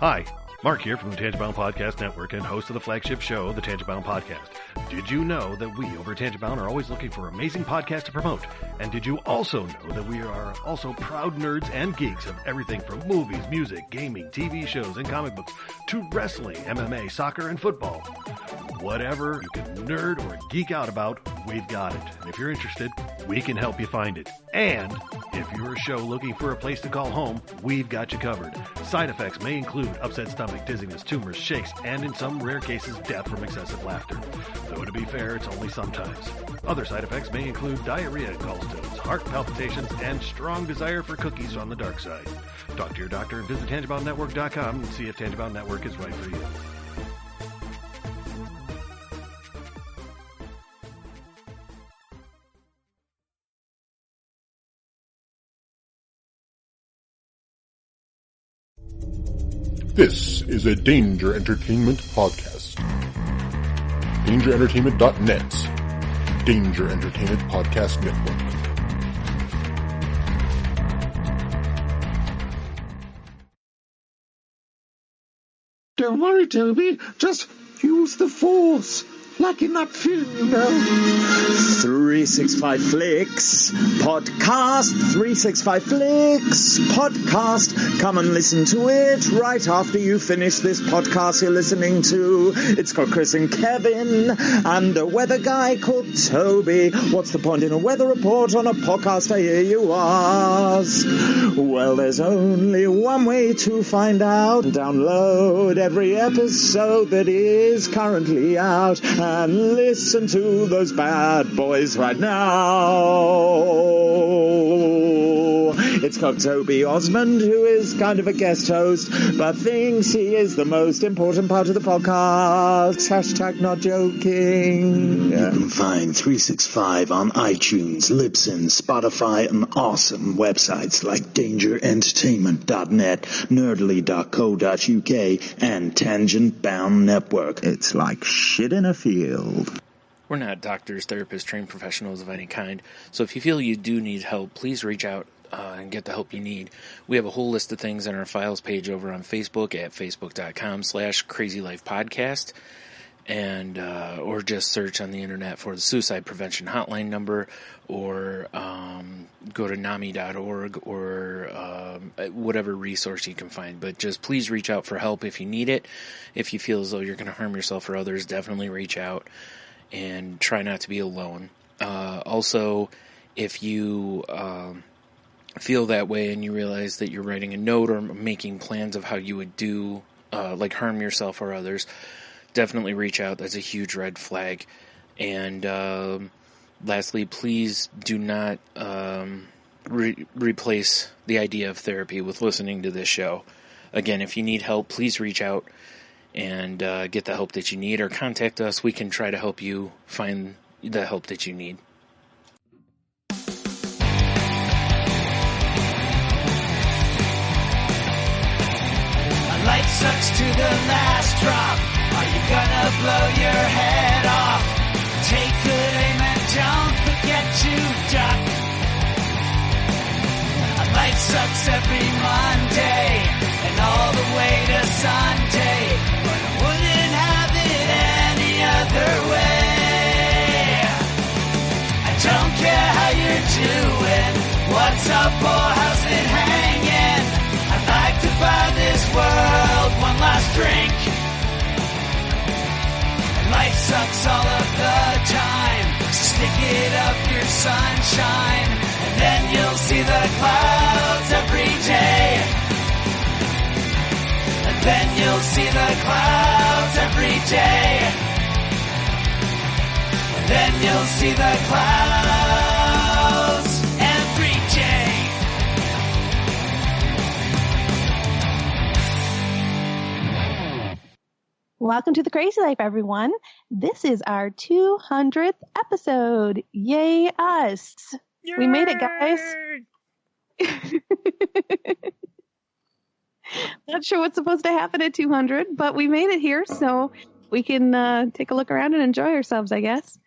Hi, Mark here from the Tangibound Podcast Network and host of the flagship show, the Tangibound Podcast. Did you know that we over at Tangibound are always looking for amazing podcasts to promote? And did you also know that we are also proud nerds and geeks of everything from movies, music, gaming, TV shows, and comic books to wrestling, MMA, soccer, and football? Whatever you can nerd or geek out about, we've got it. And if you're interested, we can help you find it. And if you're a show looking for a place to call home, we've got you covered. Side effects may include upset stomach, dizziness, tumors, shakes, and in some rare cases, death from excessive laughter. Though to be fair, it's only sometimes. Other side effects may include diarrhea, gallstones, heart palpitations, and strong desire for cookies on the dark side. Talk to your doctor and visit TangiboundNetwork.com and see if Tangibound Network is right for you. This is a Danger Entertainment podcast. DangerEntertainment.net. Danger Entertainment Podcast Network. Don't worry, Toby. Just use the Force. Like in that film, you know. 365 Flicks Podcast. 365 Flicks Podcast. Come and listen to it right after you finish this podcast you're listening to. It's got Chris and Kevin and a weather guy called Toby. What's the point in a weather report on a podcast, I hear you ask? Well, there's only one way to find out. Download every episode that is currently out and listen to those bad boys right now. It's got Toby Osmond, who is kind of a guest host, but thinks he is the most important part of the podcast. Hashtag not joking. You can find 365 on iTunes, Libsyn, Spotify, and awesome websites like DangerEntertainment.net, Nerdly.co.uk, and Tangent Bound Network. It's like shit in a field. We're not doctors, therapists, trained professionals of any kind, so if you feel you do need help, please reach out and get the help you need. We have a whole list of things on our files page over on Facebook at facebook.com/crazylifepodcast, and or just search on the internet for the suicide prevention hotline number, or go to NAMI.org, or whatever resource you can find. But just please reach out for help if you need it. If you feel as though you're going to harm yourself or others, definitely reach out and try not to be alone. Also, if you feel that way and you realize that you're writing a note or making plans of how you would do, like harm yourself or others, definitely reach out. That's a huge red flag. And lastly, please do not replace the idea of therapy with listening to this show. Again, if you need help, please reach out and get the help that you need, or contact us. We can try to help you find the help that you need. Life sucks to the last drop. Are you gonna blow your head off? Take good aim and don't forget to duck. Life sucks every Monday and all the way to Sunday, but I wouldn't have it any other way. I don't care how you're doing, what's up or how's it hanging. I'd like to buy this world one last drink. Life sucks all of the time, so stick it up your sunshine, and then you'll see the clouds every day. And then you'll see the clouds every day. And then you'll see the clouds every day. Welcome to the Crazy Life, everyone. This is our 200th episode. Yay us. Yay! We made it, guys. Not sure what's supposed to happen at 200, but we made it here, so we can take a look around and enjoy ourselves, I guess.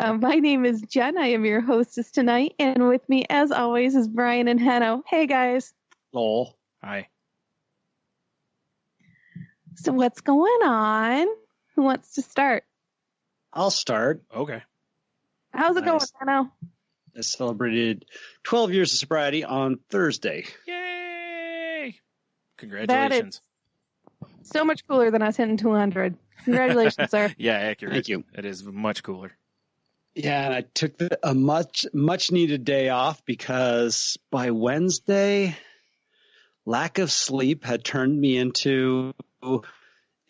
My name is Jen. I am your hostess tonight, and with me, as always, is Brian and Hanno. Hey, guys. Lol. Hi. So what's going on? Who wants to start? I'll start. Okay. How's it going, Dano? I celebrated 12 years of sobriety on Thursday. Yay! Congratulations. So much cooler than us hitting 200. Congratulations, sir. Yeah, accurate. Thank you. It is much cooler. Yeah, and I took a much needed day off because by Wednesday, lack of sleep had turned me into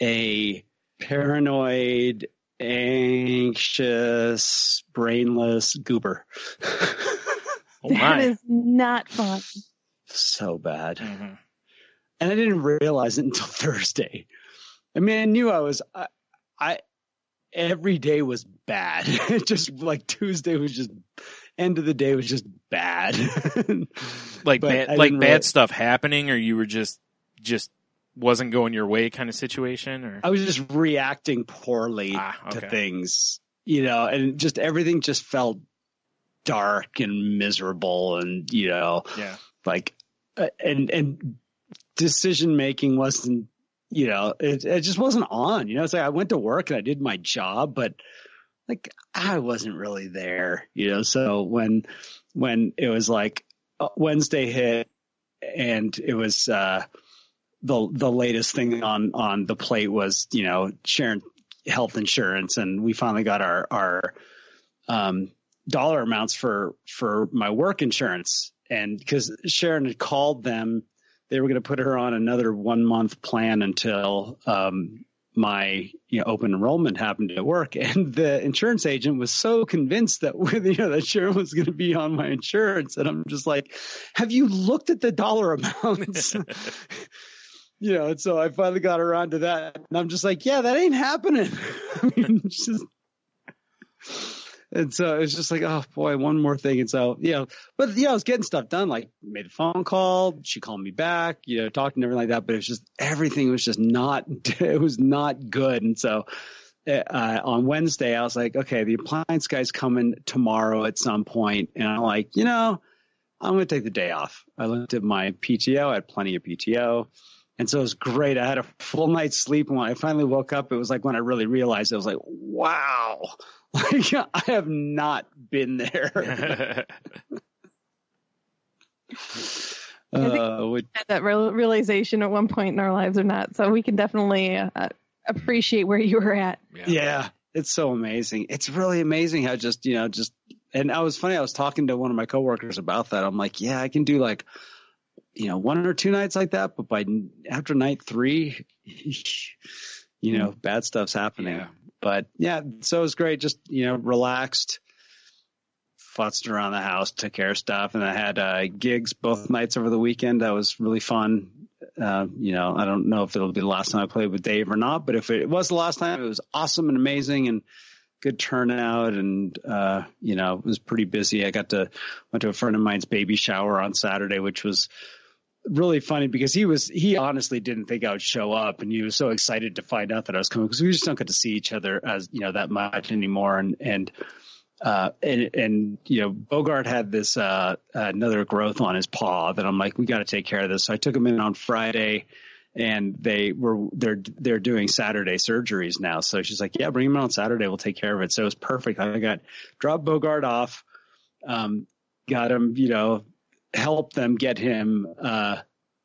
a paranoid, anxious, brainless goober. Oh my. That is not fun. So bad. Mm-hmm. And I didn't realize it until Thursday. I mean, I knew I every day was bad. Just like Tuesday was just, end of the day was just bad. Like bad stuff happening, or you were just wasn't going your way kind of situation, or? I was just reacting poorly to things, and just everything just felt dark and miserable, and and decision making wasn't, it just wasn't on. It's like I went to work and I did my job, but like I wasn't really there. So when it was like Wednesday hit and it was the latest thing on the plate was sharing health insurance, and we finally got our dollar amounts for my work insurance, and because Sharon had called them, they were going to put her on another 1 month plan until my open enrollment happened at work, and the insurance agent was so convinced that that Sharon was going to be on my insurance, and I'm just like, have you looked at the dollar amounts? And so I finally got around to that, and I'm just like, yeah, that ain't happening. And so it's just like, oh boy, one more thing. And so, but I was getting stuff done. Like made a phone call. She called me back, talked and everything like that. But it was just, everything was just not good. And so on Wednesday, I was like, okay, the appliance guy's coming tomorrow at some point. And I'm like, I'm going to take the day off. I looked at my PTO. I had plenty of PTO. And so it was great. I had a full night's sleep. And when I finally woke up, it was like when I really realized, I was like, wow. Like, I have not been there. We had that realization at one point in our lives or not. So we can definitely appreciate where you were at. Yeah, it's so amazing. It's really amazing how and I was talking to one of my coworkers about that. I'm like, yeah, I can do like, 1 or 2 nights like that. But after night 3, bad stuff's happening. Yeah. But yeah, so it was great. Just, relaxed, futzed around the house, took care of stuff. And I had gigs both nights over the weekend. That was really fun. I don't know if it'll be the last time I played with Dave or not, but if it was the last time, it was awesome and amazing and good turnout. And, it was pretty busy. I went to a friend of mine's baby shower on Saturday, which was really funny because he honestly didn't think I would show up, and he was so excited to find out that I was coming because we just don't get to see each other as that much anymore. And Bogart had this another growth on his paw that I'm like, we got to take care of this. So I took him in on Friday, and they're doing Saturday surgeries now. So she's like, yeah, bring him in on Saturday, we'll take care of it. So it was perfect. I dropped Bogart off, got him, help them get him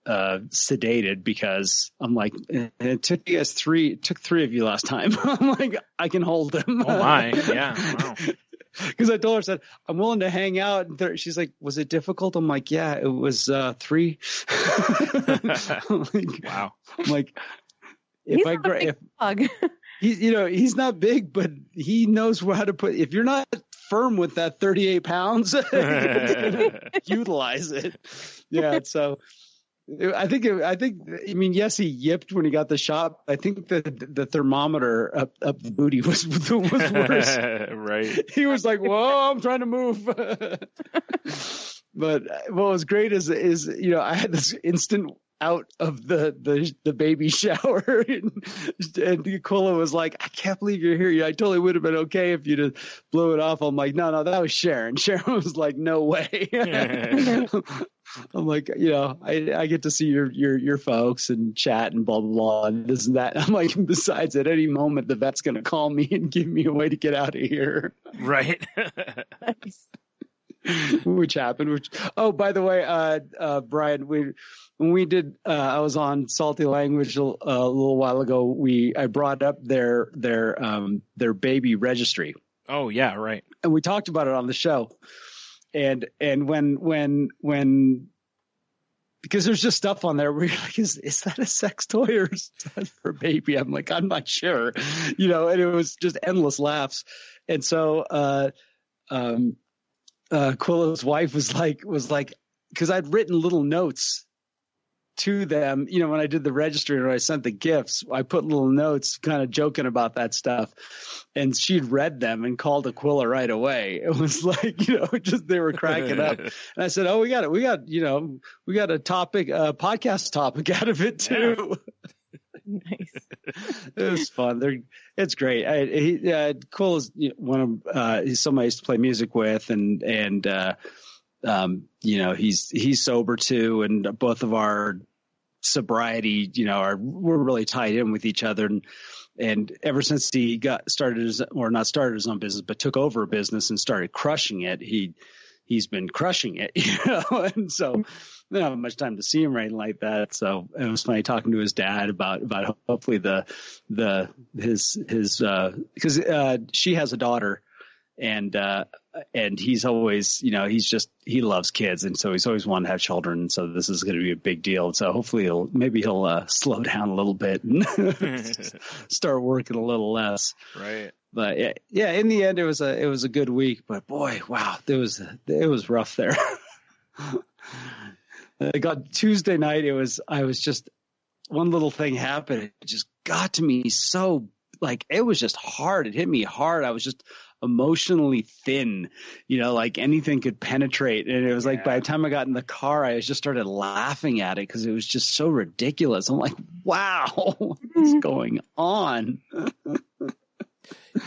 sedated, because I'm like, it took you guys took 3 of you last time. I'm like, I can hold him. Oh my, yeah, wow. Because I told her, I said, I'm willing to hang out. And she's like, was it difficult? I'm like, yeah, it was 3. Wow. I'm like, he's not big, but he knows how to put. If you're not firm with that 38 pounds, utilize it. Yeah. So I mean, yes, he yipped when he got the shot. I think the thermometer up the booty was worse. Right. He was like, whoa, I'm trying to move. But what was great is I had this instant out of the baby shower, and Nicola was like, I can't believe you're here. I totally would have been okay if you'd have blew it off. I'm like, no, that was Sharon. Sharon was like, no way. I'm like, I get to see your folks and chat and blah, blah, blah, and this and that. I'm like, besides, at any moment, the vet's going to call me and give me a way to get out of here. Right. Which happened. Oh, by the way, Brian, when we did, I was on Salty Language a little while ago. I brought up their baby registry. Oh yeah, right. And we talked about it on the show. And when because there's just stuff on there where you're like, is that a sex toy or is that for a baby? I'm like, I'm not sure, and it was just endless laughs. And so, Quilla's wife was like, because I'd written little notes to them, when I did the registry and I sent the gifts, I put little notes kind of joking about that stuff. And she'd read them and called Aquila right away. It was like, just they were cracking up. And I said, oh, we got a podcast topic out of it too. Nice. It was fun. It's great. Aquila's he's somebody I used to play music with, and he's sober too, and both of our sobriety, we're really tied in with each other. And ever since he not started his own business, but took over a business and started crushing it, he's been crushing it, and so I don't have much time to see him or anything like that. So it was funny talking to his dad about hopefully his because she has a daughter. And he's always, he loves kids. And so he's always wanted to have children. And so this is going to be a big deal. So hopefully he'll slow down a little bit and start working a little less. Right. But yeah, in the end, it was a good week, but boy, wow, it was rough there. I got Tuesday night. I was just, one little thing happened. It just got to me so, like, it was just hard. It hit me hard. I was just emotionally thin, like anything could penetrate. And it was like, by the time I got in the car, I just started laughing at it because it was just so ridiculous. I'm like, wow, what's going on?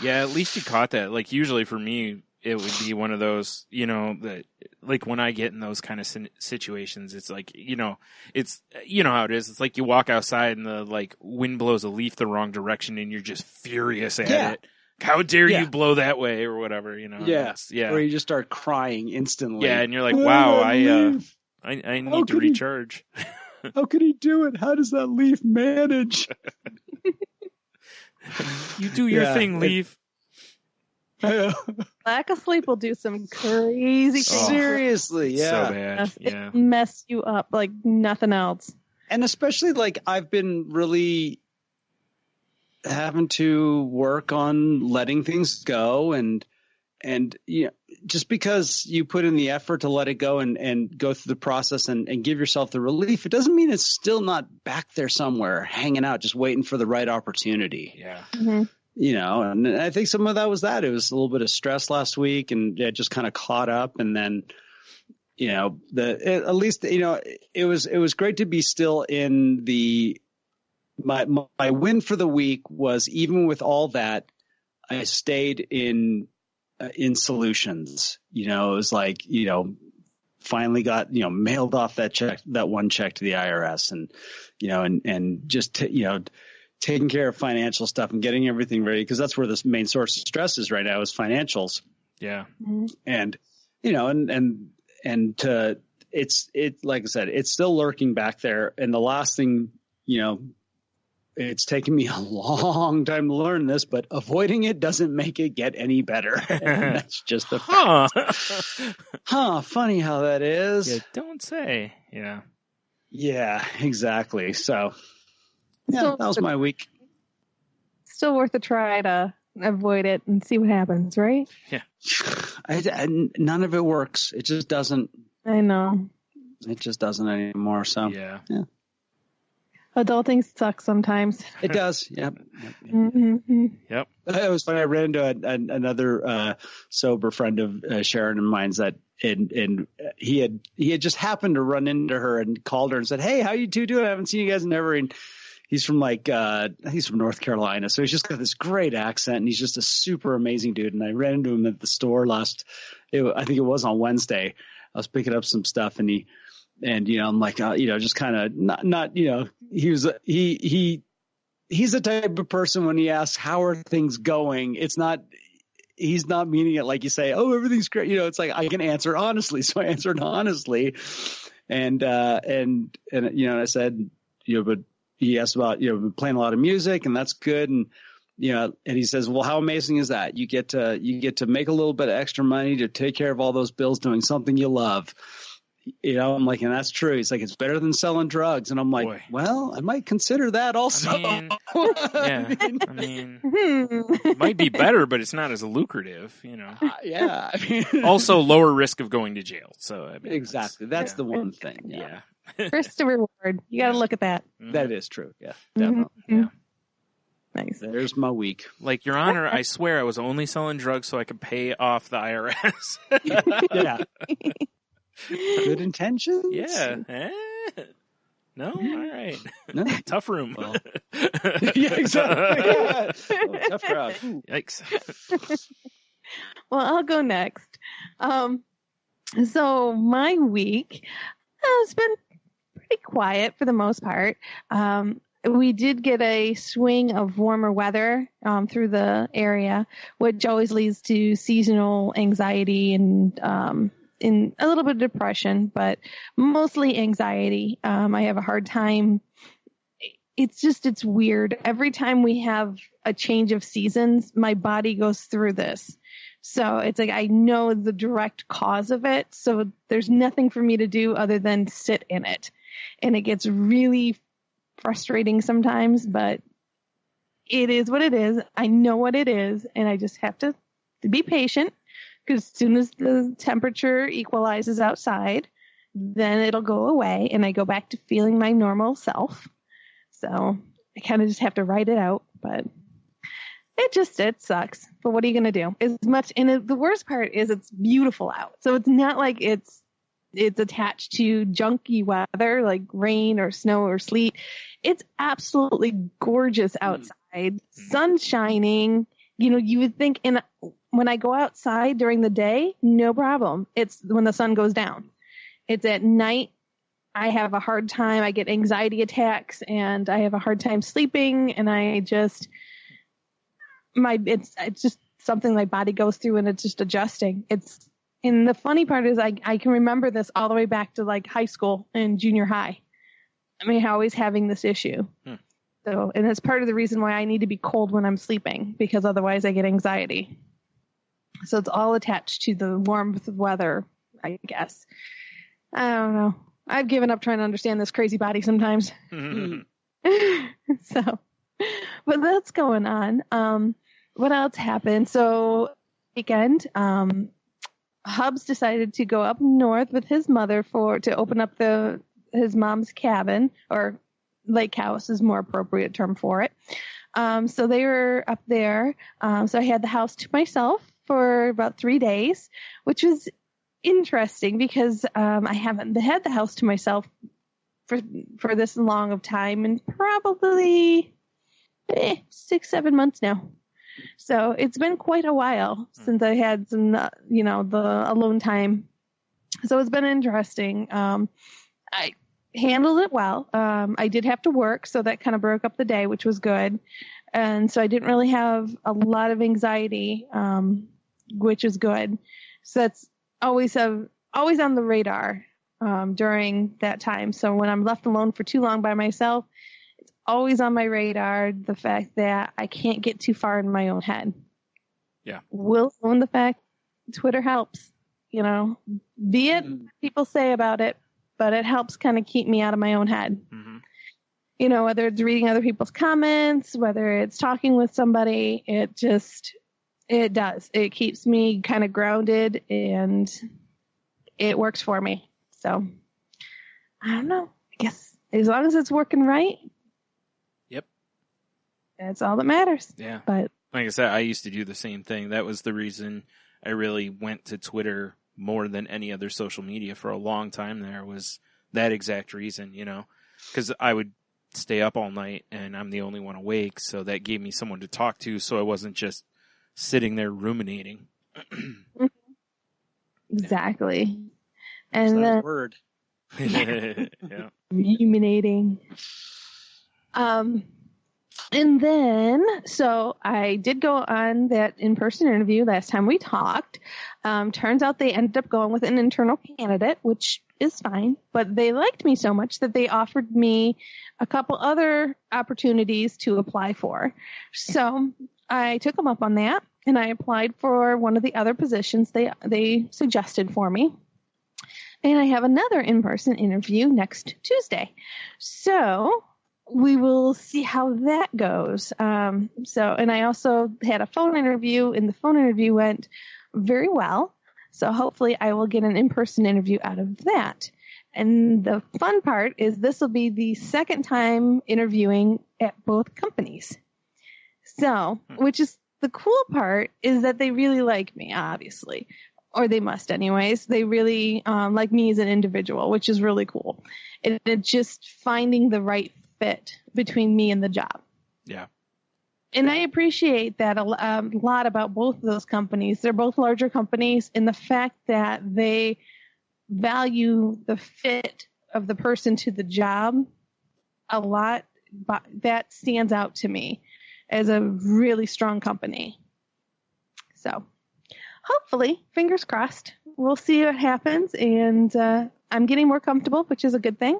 Yeah, at least you caught that. Like, usually for me, it would be one of those, that, like, when I get in those kind of situations, it's like, it's, how it is. It's like you walk outside and the, like, wind blows a leaf the wrong direction and you're just furious at it. How dare you blow that way or whatever, Yeah. Or you just start crying instantly. Yeah, and you're like, wow, I need to recharge. How could he do it? How does that leaf manage? You do your thing, leaf. Lack of sleep will do some crazy things. Seriously, yeah. So bad. It mess you up like nothing else. And especially, like, I've been really having to work on letting things go and just because you put in the effort to let it go and go through the process and give yourself the relief, it doesn't mean it's still not back there somewhere hanging out, just waiting for the right opportunity. Yeah. Mm-hmm. And I think some of that was that. It was a little bit of stress last week and it just kind of caught up. And then, at least, it was great to be still in my win for the week was, even with all that, I stayed in solutions. It was like, finally got, mailed off that one check to the IRS and just, taking care of financial stuff and getting everything ready. Cause that's where the main source of stress is right now, is financials. Yeah. And, it's like I said, it's still lurking back there. And the last thing, it's taken me a long time to learn this, but avoiding it doesn't make it get any better. And that's just a fact. Funny how that is. Yeah, don't say. Yeah. Yeah, exactly. So, that was my week. Still worth a try to avoid it and see what happens, right? Yeah. None of it works. It just doesn't. I know. It just doesn't anymore. So, yeah. Adulting sucks sometimes. It does. Yep. Mm-hmm. Yep. It was funny. I ran into another sober friend of Sharon and mine's and he had just happened to run into her and called her and said, "Hey, how you two doing? I haven't seen you guys in ever." And he's from he's from North Carolina, so he's just got this great accent and he's just a super amazing dude. And I ran into him at the store I think it was on Wednesday. I was picking up some stuff and And, I'm like, just kind of not, he's the type of person when he asks, how are things going? He's not meaning it like you say, oh, everything's great. It's like, I can answer honestly. So I answered honestly. And I said, but he asked about, playing a lot of music, and that's good. And, and he says, well, how amazing is that? You get to make a little bit of extra money to take care of all those bills doing something you love. I'm like, and that's true. He's like, it's better than selling drugs. And I'm like, Boy. Well, I might consider that also. I mean, it might be better, but it's not as lucrative, Yeah. Also lower risk of going to jail. So exactly. That's the one thing. Yeah. Risk to reward. You got to look at that. That is true. Yeah, definitely. Mm-hmm. Yeah. Nice. There's my week. Like, Your Honor, I swear I was only selling drugs so I could pay off the IRS. Yeah. Good intentions? Yeah. No? All right. No. Tough room. Well. Yeah, exactly. Yeah. Oh, tough crowd. Ooh. Yikes. Well, I'll go next. So my week has been pretty quiet for the most part. We did get a swing of warmer weather through the area, which always leads to seasonal anxiety and in a little bit of depression, but mostly anxiety. I have a hard time. It's weird. Every time we have a change of seasons, my body goes through this. So it's like I know the direct cause of it. So there's nothing for me to do other than sit in it. And it gets really frustrating sometimes, but it is what it is. I know what it is, and I just have to be patient, because as soon as the temperature equalizes outside, then it'll go away and I go back to feeling my normal self. So I kind of just have to write it out, but it sucks. But what are you going to do? The worst part is it's beautiful out. So it's not like it's attached to junky weather like rain or snow or sleet. It's absolutely gorgeous outside, sun shining. You would think when I go outside during the day, no problem. It's when the sun goes down. It's at night. I have a hard time. I get anxiety attacks and I have a hard time sleeping, and it's just something my body goes through, and it's just adjusting. And the funny part is I can remember this all the way back to like high school and junior high. I mean, always having this issue. So, and it's part of the reason why I need to be cold when I'm sleeping, because otherwise I get anxiety. So it's all attached to the warmth of weather, I guess. I don't know. I've given up trying to understand this crazy body sometimes. So, but that's going on. What else happened? So weekend, Hubs decided to go up north with his mother to open up his mom's cabin, or lake house is more appropriate term for it. So they were up there. So I had the house to myself for about 3 days, which was interesting because I haven't had the house to myself for this long of time, and probably 6-7 months now. So it's been quite a while since I had some, the alone time. So it's been interesting. I handled it well. I did have to work, so that kind of broke up the day, which was good. And so I didn't really have a lot of anxiety, which is good. So that's always on the radar during that time. So when I'm left alone for too long by myself, it's always on my radar, the fact that I can't get too far in my own head. Yeah. Will own the fact Twitter helps, be it what people say about it, but it helps kind of keep me out of my own head. Mm-hmm. Whether it's reading other people's comments, whether it's talking with somebody, it does. It keeps me kind of grounded, and it works for me. So I don't know. I guess as long as it's working right. Yep. That's all that matters. Yeah. But like I said, I used to do the same thing. That was the reason I really went to Twitter more than any other social media for a long time. There was that exact reason, because I would stay up all night and I'm the only one awake. So that gave me someone to talk to. So I wasn't just sitting there ruminating. Exactly. What's And that then word? Yeah. Ruminating. And then, so I did go on that in-person interview last time we talked. Turns out they ended up going with an internal candidate, which is fine. But they liked me so much that they offered me a couple other opportunities to apply for. So I took them up on that, and I applied for one of the other positions they suggested for me. And I have another in-person interview next Tuesday. So we will see how that goes. And I also had a phone interview, and the phone interview went very well. So hopefully I will get an in-person interview out of that. And the fun part is this will be the second time interviewing at both companies. So, which is the cool part is that they really like me, obviously. Or they must anyways. They really like me as an individual, which is really cool. It's just finding the right fit between me and the job. Yeah. And I appreciate that a lot about both of those companies. They're both larger companies in the fact that they value the fit of the person to the job a lot. But that stands out to me as a really strong company. So hopefully, fingers crossed, we'll see what happens. And I'm getting more comfortable, which is a good thing.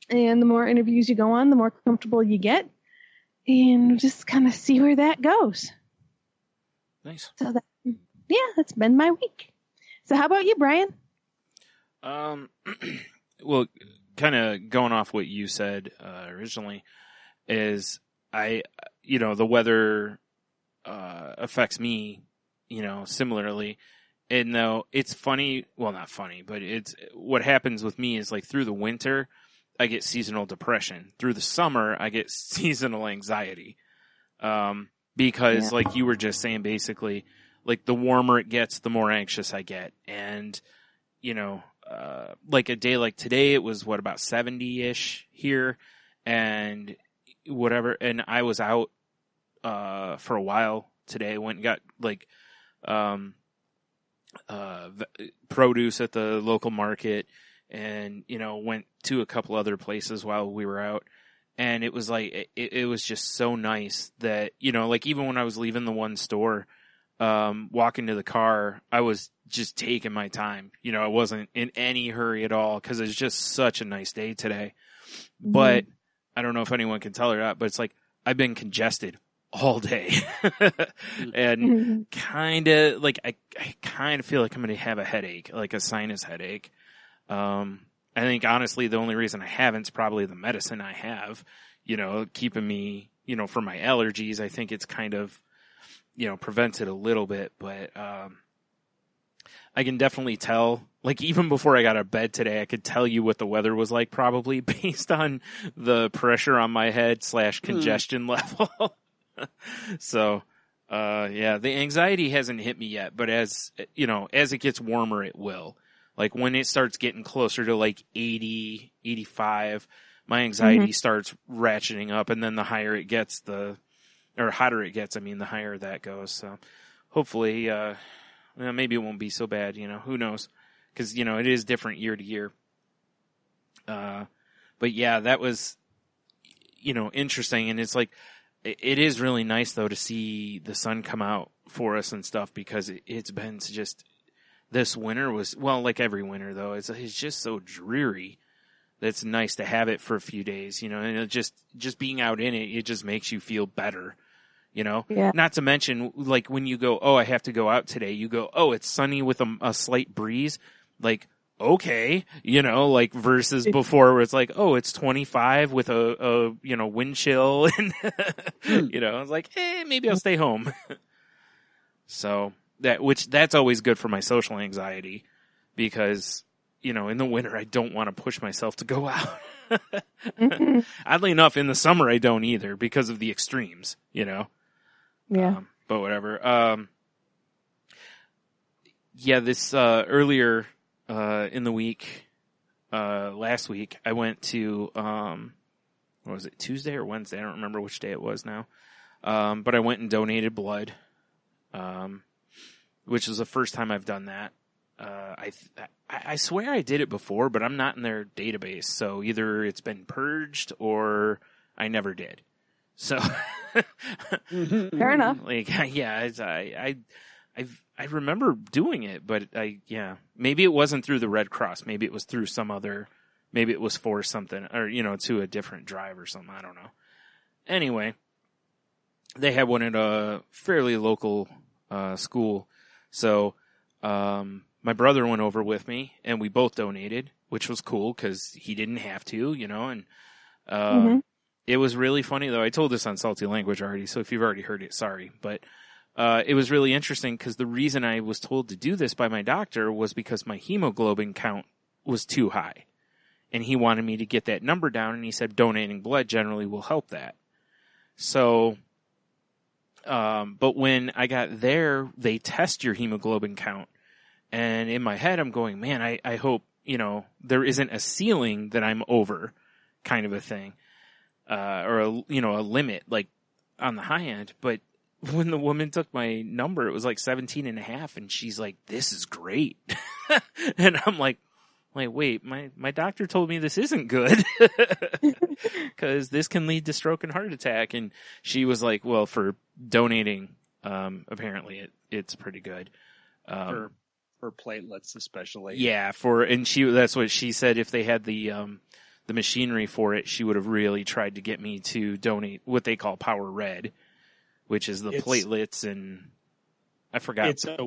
And the more interviews you go on, the more comfortable you get. And just kind of see where that goes. Nice. So that's been my week. So how about you, Brian? Well, kind of going off what you said originally is the weather affects me, similarly. And though it's funny, well, not funny, but it's what happens with me is like through the winter, I get seasonal depression. Through the summer, I get seasonal anxiety. Because like you were just saying, basically, like the warmer it gets, the more anxious I get. And, like a day like today, it was about 70-ish here and whatever. And I was out, for a while today. Went and got like, produce at the local market. And, went to a couple other places while we were out. And it was like, it was just so nice that, like even when I was leaving the one store, walking to the car, I was just taking my time. I wasn't in any hurry at all because it's just such a nice day today. Mm-hmm. But I don't know if anyone can tell or not, but it's like I've been congested all day. And kind of like, I kind of feel like I'm going to have a headache, like a sinus headache. I think honestly, the only reason I haven't is probably the medicine I have, keeping me, for my allergies. I think it's kind of, prevents it a little bit, but, I can definitely tell, like even before I got out of bed today, I could tell you what the weather was like probably based on the pressure on my head / congestion level. So, the anxiety hasn't hit me yet, but as it gets warmer, it will. Like when it starts getting closer to like 80, 85, my anxiety starts ratcheting up, and then the higher it gets, or hotter it gets, the higher that goes. So hopefully, maybe it won't be so bad, who knows? Cause, it is different year to year. But yeah, that was, interesting. And it's like, it is really nice though to see the sun come out for us and stuff, because it's been just, this winter was, well, like every winter though, it's just so dreary. That's nice to have it for a few days, and it just being out in it, it just makes you feel better, Yeah. Not to mention, like when you go, oh, I have to go out today, you go, oh, it's sunny with a slight breeze, like, okay, like versus before where it's like, oh, it's 25 with a wind chill, and it's like, maybe I'll stay home. So. That's always good for my social anxiety, because, in the winter, I don't want to push myself to go out. Oddly enough, in the summer, I don't either because of the extremes, Yeah. But whatever. This, earlier, in the week, last week, I went to, what was it, Tuesday or Wednesday? I don't remember which day it was now. But I went and donated blood. Which was the first time I've done that. I swear I did it before, but I'm not in their database. So either it's been purged or I never did. So Fair enough. Like, yeah, I remember doing it, but maybe it wasn't through the Red Cross. Maybe it was through some other, maybe it was for something or, to a different drive or something. I don't know. Anyway, they had one at a fairly local, school. So, my brother went over with me and we both donated, which was cool because he didn't have to, and, It was really funny, though. I told this on Salty Language already, so if you've already heard it, sorry. But it was really interesting because the reason I was told to do this by my doctor was because my hemoglobin count was too high. And he wanted me to get that number down, and he said donating blood generally will help that. So, but when I got there, they test your hemoglobin count. And in my head, I'm going, man, I hope, there isn't a ceiling that I'm over kind of a thing. Or a limit, like on the high end. But when the woman took my number, it was like 17.5, and she's like, "This is great." And I'm like, wait, my doctor told me this isn't good because this can lead to stroke and heart attack. And she was like, well, for donating, apparently it's pretty good. For platelets, especially. Yeah. That's what she said. If they had the machinery for it, she would have really tried to get me to donate what they call Power Red, which is the platelets, and I forgot. It's a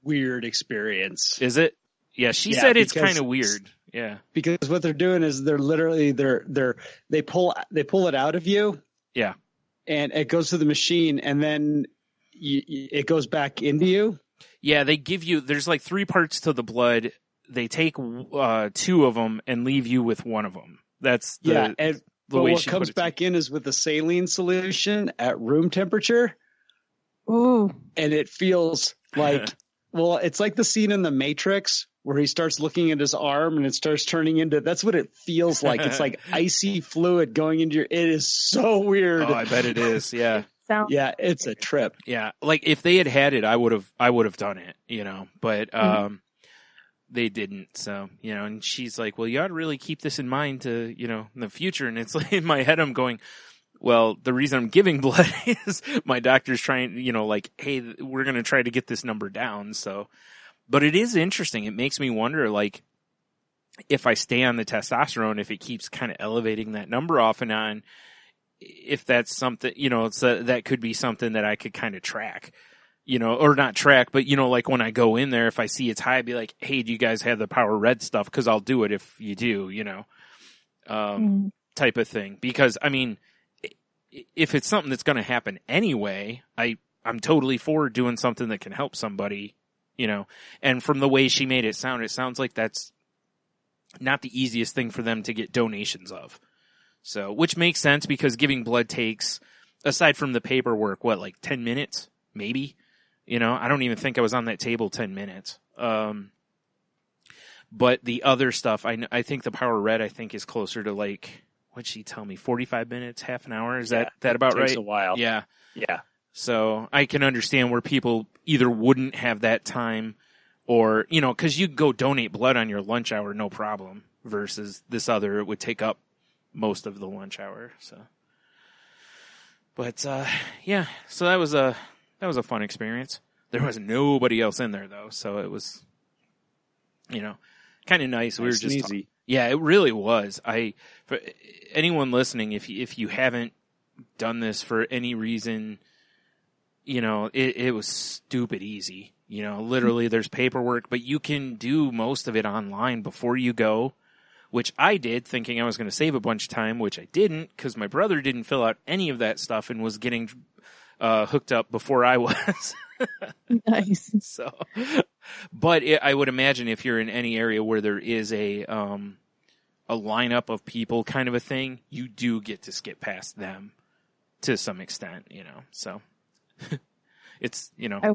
weird experience. Is it? Yeah, she said it's kind of weird. Yeah. Because what they're doing is they're literally they pull it out of you. Yeah. And it goes to the machine, and then it goes back into you. Yeah, they give you, there's like 3 parts to the blood. They take 2 of them and leave you with 1 of them. That's the but way what she comes back in is with the saline solution at room temperature. Ooh. And it feels like, well, it's like the scene in The Matrix where he starts looking at his arm and it starts turning into, that's what it feels like. It's like icy fluid going into it is so weird. Oh, I bet it is. Yeah. Yeah, it's a trip. Yeah. Like if they had it, I would have done it, but, they didn't. So, and she's like, well, you ought to really keep this in mind to, in the future. And it's like in my head, I'm going, well, the reason I'm giving blood is my doctor's trying, like, hey, we're going to try to get this number down. So, but it is interesting. It makes me wonder, like, if I stay on the testosterone, if it keeps kind of elevating that number off and on, if that's something, that could be something that I could kind of track. Or not track, but, like when I go in there, if I see it's high, I'd be like, hey, do you guys have the Power Red stuff? Because I'll do it if you do, type of thing. Because, I mean, if it's something that's going to happen anyway, I'm totally for doing something that can help somebody, And from the way she made it sounds like that's not the easiest thing for them to get donations of. So, which makes sense because giving blood takes, aside from the paperwork, like 10 minutes, maybe? I don't even think I was on that table 10 minutes. But the other stuff, I think the Power Red, is closer to like, what'd she tell me? 45 minutes, half an hour? Is that about right? It takes a while. Yeah. Yeah. So I can understand where people either wouldn't have that time or, cause you go donate blood on your lunch hour, no problem, versus this other, it would take up most of the lunch hour. So, but, yeah, so that was a fun experience. There was nobody else in there though, so it was, kind of nice. We were just easy. Yeah, it really was. For anyone listening, if you haven't done this for any reason, it was stupid easy. Literally there's paperwork, but you can do most of it online before you go, which I did thinking I was going to save a bunch of time, which I didn't because my brother didn't fill out any of that stuff and was getting hooked up before I was. Nice. So, but I would imagine if you're in any area where there is a lineup of people kind of a thing, you do get to skip past them to some extent, so it's, I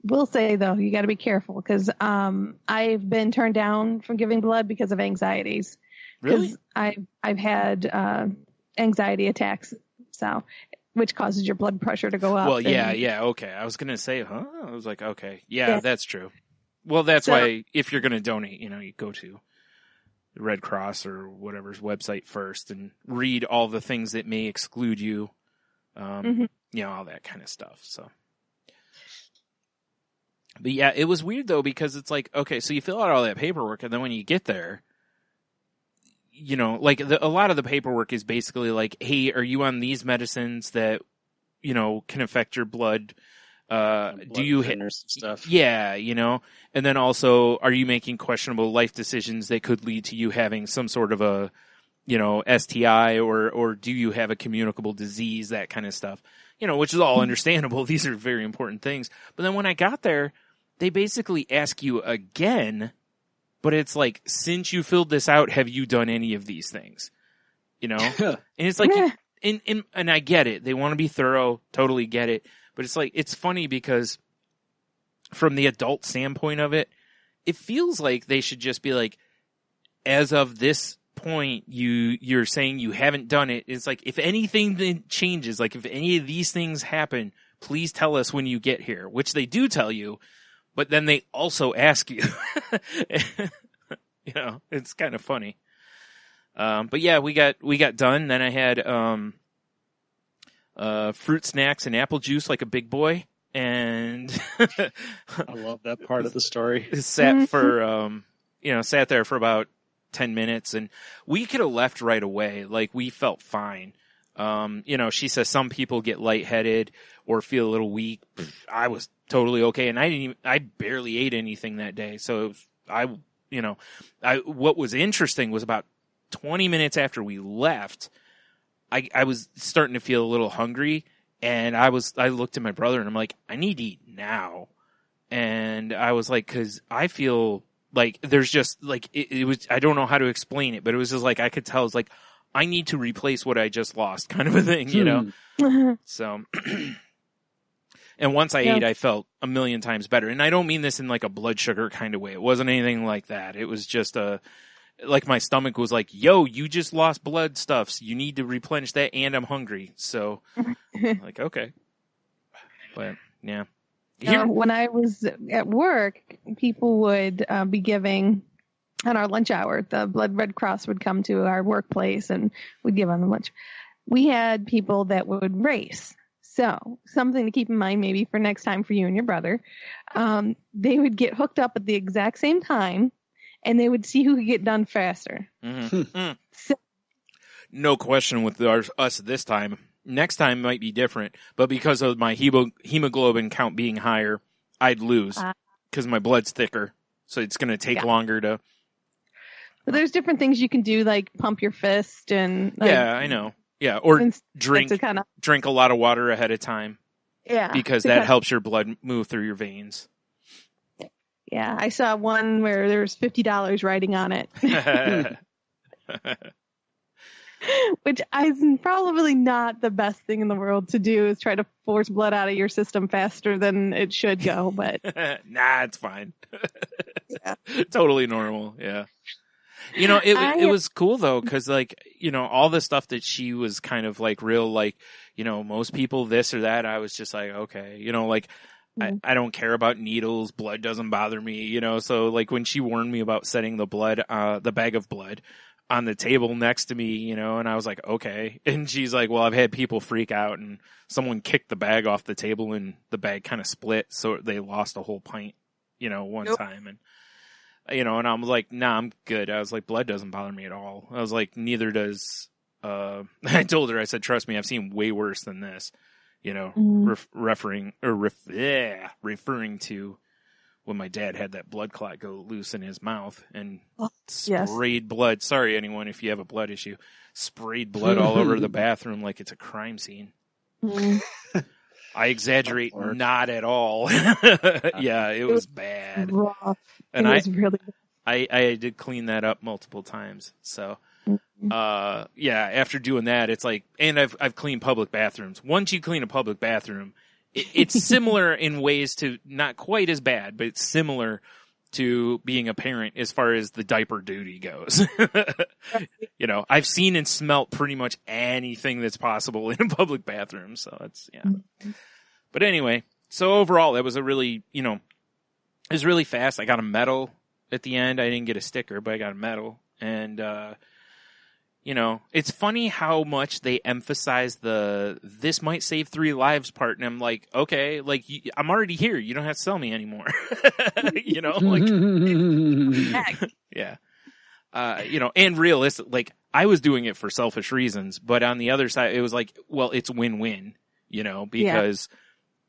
will say though, you got to be careful because I've been turned down from giving blood because of anxieties. Really? I've had anxiety attacks, so which causes your blood pressure to go up. Well, yeah, okay. I was gonna say, I was like, okay, yeah, that's true. Well, that's why if you're going to donate, you go to the Red Cross or whatever's website first and read all the things that may exclude you, all that kind of stuff. So, but yeah, it was weird though, because it's like, okay, so you fill out all that paperwork, and then when you get there, a lot of the paperwork is basically like, hey, are you on these medicines that, can affect your blood? Do you stuff? Yeah, and then also, are you making questionable life decisions that could lead to you having some sort of a, STI, or do you have a communicable disease, that kind of stuff, which is all understandable. These are very important things. But then when I got there, they basically ask you again, but it's like, since you filled this out, have you done any of these things? And it's like, and I get it. They want to be thorough, totally get it. But it's like, it's funny because from the adult standpoint of it, it feels like they should just be like, as of this point, you're saying you haven't done it. It's like, if anything changes, like if any of these things happen, please tell us when you get here, which they do tell you, but then they also ask you. It's kind of funny. But yeah, we got done. Then I had fruit snacks and apple juice like a big boy, and I love that part of the story. Sat there for about 10 minutes, and we could have left right away. Like, we felt fine. She says some people get lightheaded or feel a little weak. I was totally okay, and I barely ate anything that day. So what was interesting was about 20 minutes after we left, I was starting to feel a little hungry, and I looked at my brother and I'm like, I need to eat now. And I was like, 'cause I feel like there's just like, it was, I don't know how to explain it, but it was just like, I could tell, it's like, I need to replace what I just lost, kind of a thing, So, and once I ate, I felt a million times better. And I don't mean this in like a blood sugar kind of way. It wasn't anything like that. It was just like my stomach was like, yo, you just lost blood stuff, so you need to replenish that, and I'm hungry. So, like, okay. But, yeah. When I was at work, people would be giving, on our lunch hour, the Red Cross would come to our workplace and we'd give on the lunch. We had people that would race. So, something to keep in mind maybe for next time for you and your brother. They would get hooked up at the exact same time, and they would see who could get done faster. Mm-hmm. So, no question with us this time. Next time might be different, but because of my hemoglobin count being higher, I'd lose because my blood's thicker. So it's going to take longer to... But there's different things you can do, like pump your fist and... yeah, I know. Yeah, or drink a lot of water ahead of time. Yeah. Because that helps your blood move through your veins. Yeah, I saw one where there was $50 writing on it. Which is probably not the best thing in the world to do, is try to force blood out of your system faster than it should go. But nah, it's fine. Yeah. Totally normal. Yeah. It was cool though, because all the stuff that she was kind of like real, like, most people this or that. I was just like, okay, I don't care about needles. Blood doesn't bother me, So like when she warned me about setting the bag of blood on the table next to me, and I was like, okay. And she's like, well, I've had people freak out and someone kicked the bag off the table and the bag kind of split. So they lost a whole pint, one time. And, and I was like, nah, I'm good. I was like, blood doesn't bother me at all. I was like, neither does, I told her, I said, trust me, I've seen way worse than this, referring to when my dad had that blood clot go loose in his mouth and sprayed blood. Sorry, anyone, if you have a blood issue, sprayed blood all over the bathroom like it's a crime scene. I exaggerate not at all. Yeah, it was bad. Rough. And it was really bad. I did clean that up multiple times. So, after doing that, it's like, and I've cleaned public bathrooms. Once you clean a public bathroom, it's similar in ways to, not quite as bad, but it's similar to being a parent as far as the diaper duty goes. I've seen and smelt pretty much anything that's possible in a public bathroom. So it's, But anyway, so overall, it was a really, it was really fast. I got a medal at the end. I didn't get a sticker, but I got a medal. And, you know, it's funny how much they emphasize this might save 3 lives part. And I'm like, okay, like, I'm already here. You don't have to sell me anymore. You know, like, yeah. You know, and realistic, like, I was doing it for selfish reasons, but on the other side, it was like, well, it's win-win, you know, because,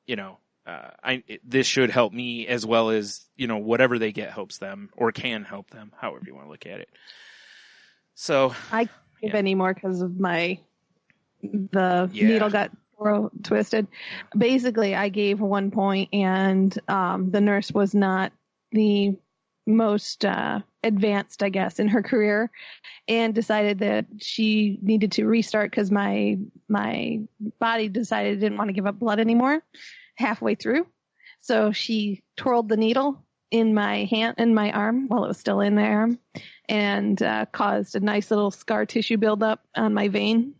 you know, this should help me as well as, you know, whatever they get helps them or can help them, however you want to look at it. So I can't give any more because of the needle got twisted. Basically, I gave 1 point, and the nurse was not the most advanced, I guess, in her career, and decided that she needed to restart because my body decided it didn't want to give up blood anymore halfway through. So she twirled the needle in my arm while it was still in the arm, and caused a nice little scar tissue buildup on my vein.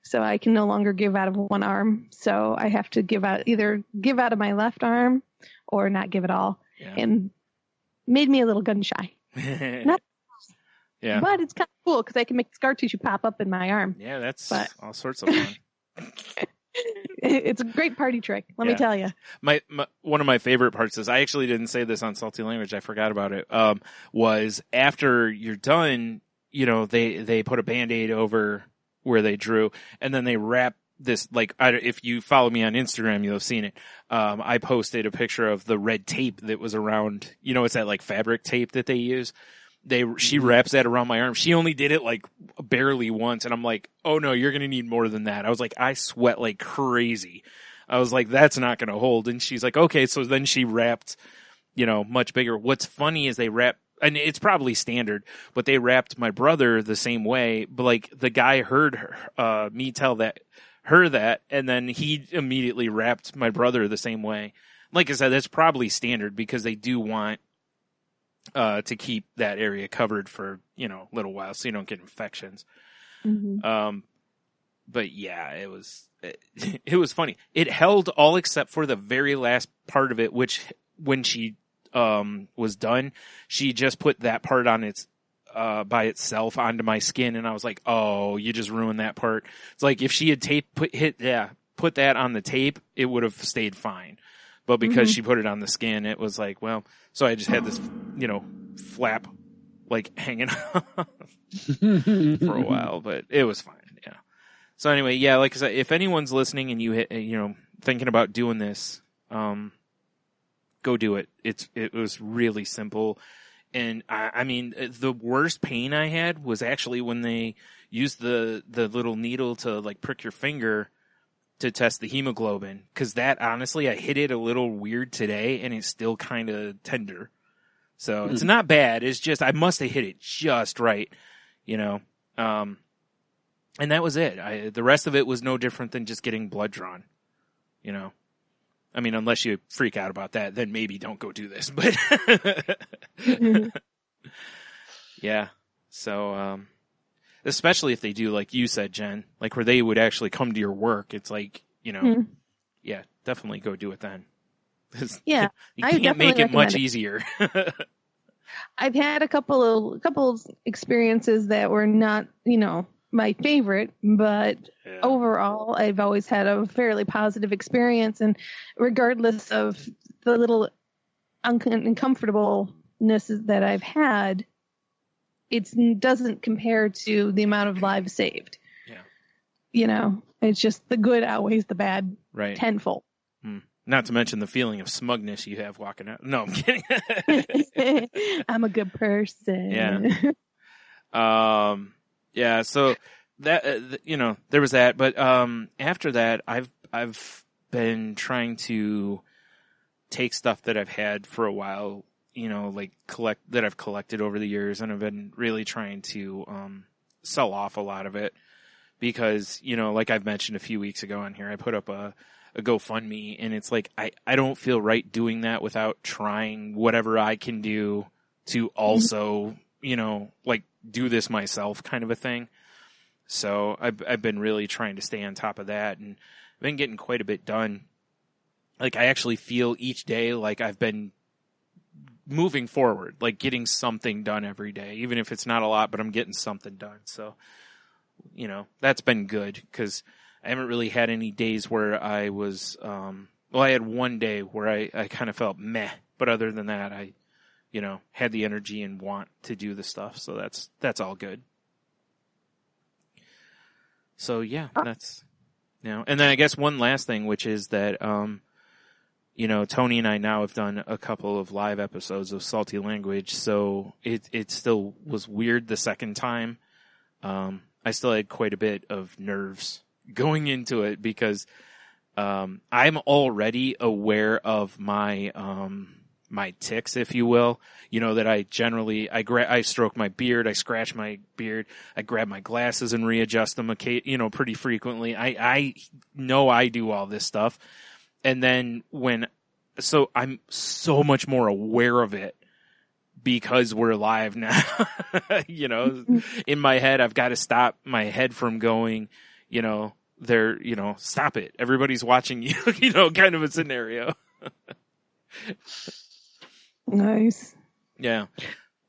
So I can no longer give out of one arm. So I have to either give out of my left arm or not give at all. Yeah. And made me a little gun shy. Yeah. But it's kind of cool because I can make scar tissue pop up in my arm. Yeah, that's all sorts of fun. It's a great party trick, let me tell you. My one of my favorite parts is, I actually didn't say this on Salty Language, I forgot about it, was after you're done, you know, they put a Band-Aid over where they drew, and then they wrap this, like, if you follow me on Instagram, you'll have seen it. I posted a picture of the red tape that was around, you know, it's that like fabric tape that they use. She wraps that around my arm. She only did it like barely once. And I'm like, oh no, you're going to need more than that. I was like, I sweat like crazy. I was like, that's not going to hold. And she's like, okay. So then she wrapped, you know, much bigger. What's funny is they wrap, and it's probably standard, but they wrapped my brother the same way. But like the guy heard me tell her that, and then he immediately wrapped my brother the same way. Like I said, that's probably standard because they do want to keep that area covered for, you know, a little while so you don't get infections. Mm-hmm. But yeah, it was funny. It held all except for the very last part of it, which when she was done, she just put that part on its by itself onto my skin, and I was like, oh, you just ruined that part. It's like if she had put that on the tape, it would have stayed fine. But because she put it on the skin, it was like, well, so I just had this, you know, flap like hanging off for a while, but it was fine. Yeah. So anyway, yeah, like I said, if anyone's listening and you know, thinking about doing this, go do it. It was really simple. And I mean, the worst pain I had was actually when they used the little needle to like prick your finger to test the hemoglobin, because that, honestly, I hit it a little weird today and it's still kind of tender. So it's not bad. It's just I must have hit it just right, you know. And that was it. The rest of it was no different than just getting blood drawn, you know. I mean, unless you freak out about that, then maybe don't go do this. But yeah. So especially if they do, like you said, Jen, like where they would actually come to your work. It's like, you know, yeah, definitely go do it then. Yeah, you can't make it much easier. I've had a couple experiences that were not, you know, my favorite, but overall, I've always had a fairly positive experience. And regardless of the little uncomfortableness that I've had, it doesn't compare to the amount of lives saved. Yeah. You know, it's just the good outweighs the bad tenfold. Not to mention the feeling of smugness you have walking out. No, I'm kidding. I'm a good person. Yeah. Yeah. So that, you know, there was that, but, after that, I've been trying to take stuff that I've had for a while, you know, like that I've collected over the years, and I've been really trying to, sell off a lot of it because, you know, like I've mentioned a few weeks ago on here, I put up a GoFundMe, and it's like, I don't feel right doing that without trying whatever I can do to also, you know, like do this myself kind of a thing. So I've been really trying to stay on top of that, and I've been getting quite a bit done. Like I actually feel each day like I've been moving forward, like getting something done every day, even if it's not a lot, but I'm getting something done. So, you know, that's been good because I haven't really had any days where I was, I had one day where I kind of felt meh, but other than that, I, you know, had the energy and want to do the stuff. So that's all good. So yeah, that's, you know, and then I guess one last thing, which is that, you know, Tony and I now have done a couple of live episodes of Salty Language, so it still was weird the second time. I still had quite a bit of nerves going into it because I'm already aware of my my tics, if you will. You know, that I generally I stroke my beard, I scratch my beard, I grab my glasses and readjust them, you know, pretty frequently. I know I do all this stuff. And then so I'm so much more aware of it because we're live now. You know, in my head, I've got to stop my head from going, you know, stop it. Everybody's watching you, you know, kind of a scenario. Nice. Yeah.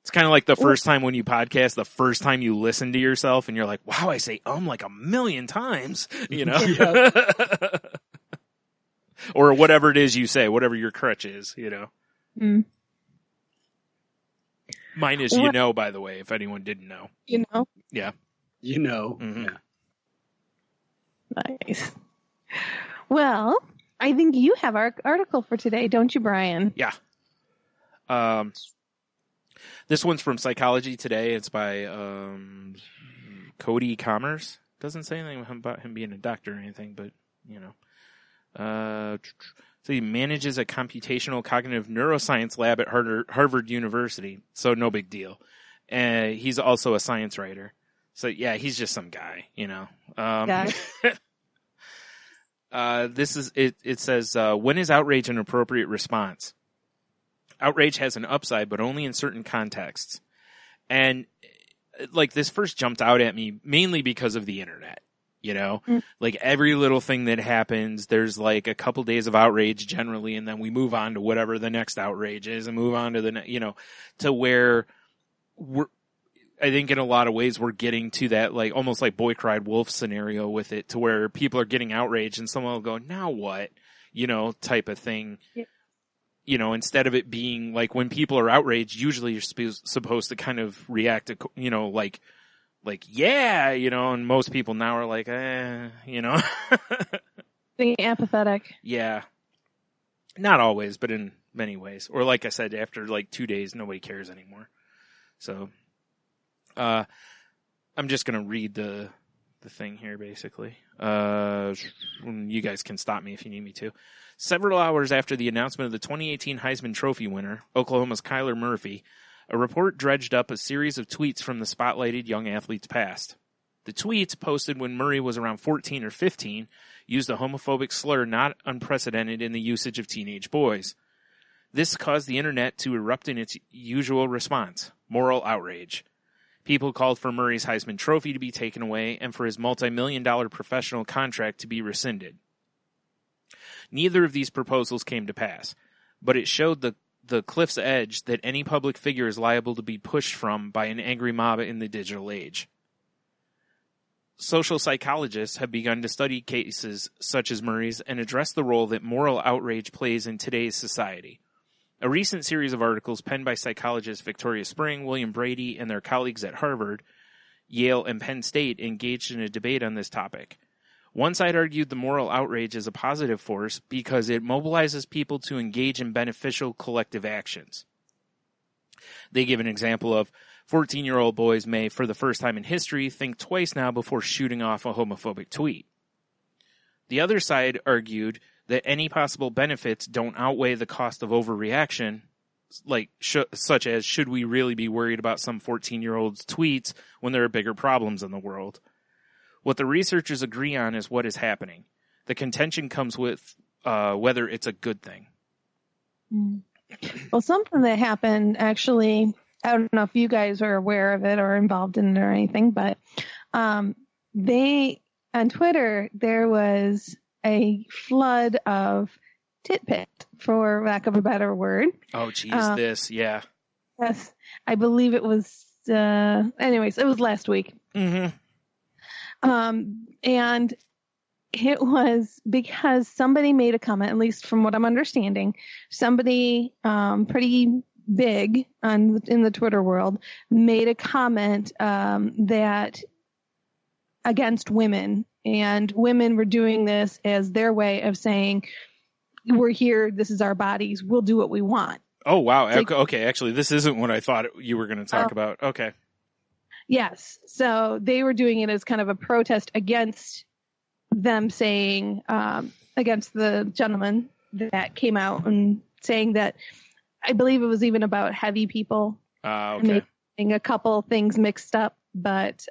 It's kind of like the first time when you podcast, the first time you listen to yourself and you're like, wow, I say like 1,000,000 times, you know? Yeah. Or whatever it is you say, whatever your crutch is, you know. Mm. Mine is, you know, by the way, if anyone didn't know. You know? Yeah. You know. Mm-hmm. Yeah. Nice. Well, I think you have our article for today, don't you, Brian? Yeah. This one's from Psychology Today. It's by Cody Commerce. Doesn't say anything about him being a doctor or anything, but, you know. So he manages a computational cognitive neuroscience lab at Harvard University. So no big deal. He's also a science writer. So yeah, he's just some guy, you know. This is it. It says, when is outrage an appropriate response? Outrage has an upside, but only in certain contexts. And like this first jumped out at me mainly because of the internet. You know, like every little thing that happens, there's like a couple days of outrage generally, and then we move on to whatever the next outrage is and move on to the, you know, to where I think in a lot of ways we're getting to that like almost like boy cried wolf scenario with it, to where people are getting outraged and someone will go, now what, you know, type of thing. Yeah. You know, instead of it being like when people are outraged, usually you're supposed to kind of react to, you know, like, yeah, you know, and most people now are like, you know. Being apathetic. Yeah. Not always, but in many ways. Or like I said, after like 2 days, nobody cares anymore. So, I'm just going to read the thing here, basically. You guys can stop me if you need me to. Several hours after the announcement of the 2018 Heisman Trophy winner, Oklahoma's Kyler Murphy, a report dredged up a series of tweets from the spotlighted young athlete's past. The tweets, posted when Murray was around 14 or 15, used a homophobic slur not unprecedented in the usage of teenage boys. This caused the internet to erupt in its usual response, moral outrage. People called for Murray's Heisman Trophy to be taken away and for his multi-million-dollar professional contract to be rescinded. Neither of these proposals came to pass, but it showed the cliff's edge that any public figure is liable to be pushed from by an angry mob in the digital age. Social psychologists have begun to study cases such as Murray's and address the role that moral outrage plays in today's society. A recent series of articles penned by psychologists Victoria Spring, William Brady, and their colleagues at Harvard, Yale, and Penn State engaged in a debate on this topic. One side argued the moral outrage is a positive force because it mobilizes people to engage in beneficial collective actions. They give an example of 14-year-old boys may, for the first time in history, think twice now before shooting off a homophobic tweet. The other side argued that any possible benefits don't outweigh the cost of overreaction, like such as should we really be worried about some 14-year-old's tweets when there are bigger problems in the world. What the researchers agree on is what is happening. The contention comes with whether it's a good thing. Well, something that happened, actually, I don't know if you guys are aware of it or involved in it or anything, but on Twitter, there was a flood of tit picked, for lack of a better word. Oh, geez, yeah. Yes, I believe it was. Anyways, it was last week. Mm-hmm. And it was because somebody made a comment, at least from what I'm understanding, somebody pretty big in the Twitter world made a comment that against women, and women were doing this as their way of saying, we're here, this is our bodies, we'll do what we want. Oh, wow. Okay, actually, this isn't what I thought you were going to talk about. Okay. Yes. So they were doing it as kind of a protest against them saying, against the gentleman that came out and saying that, I believe it was even about heavy people. Okay. Making a couple things mixed up, but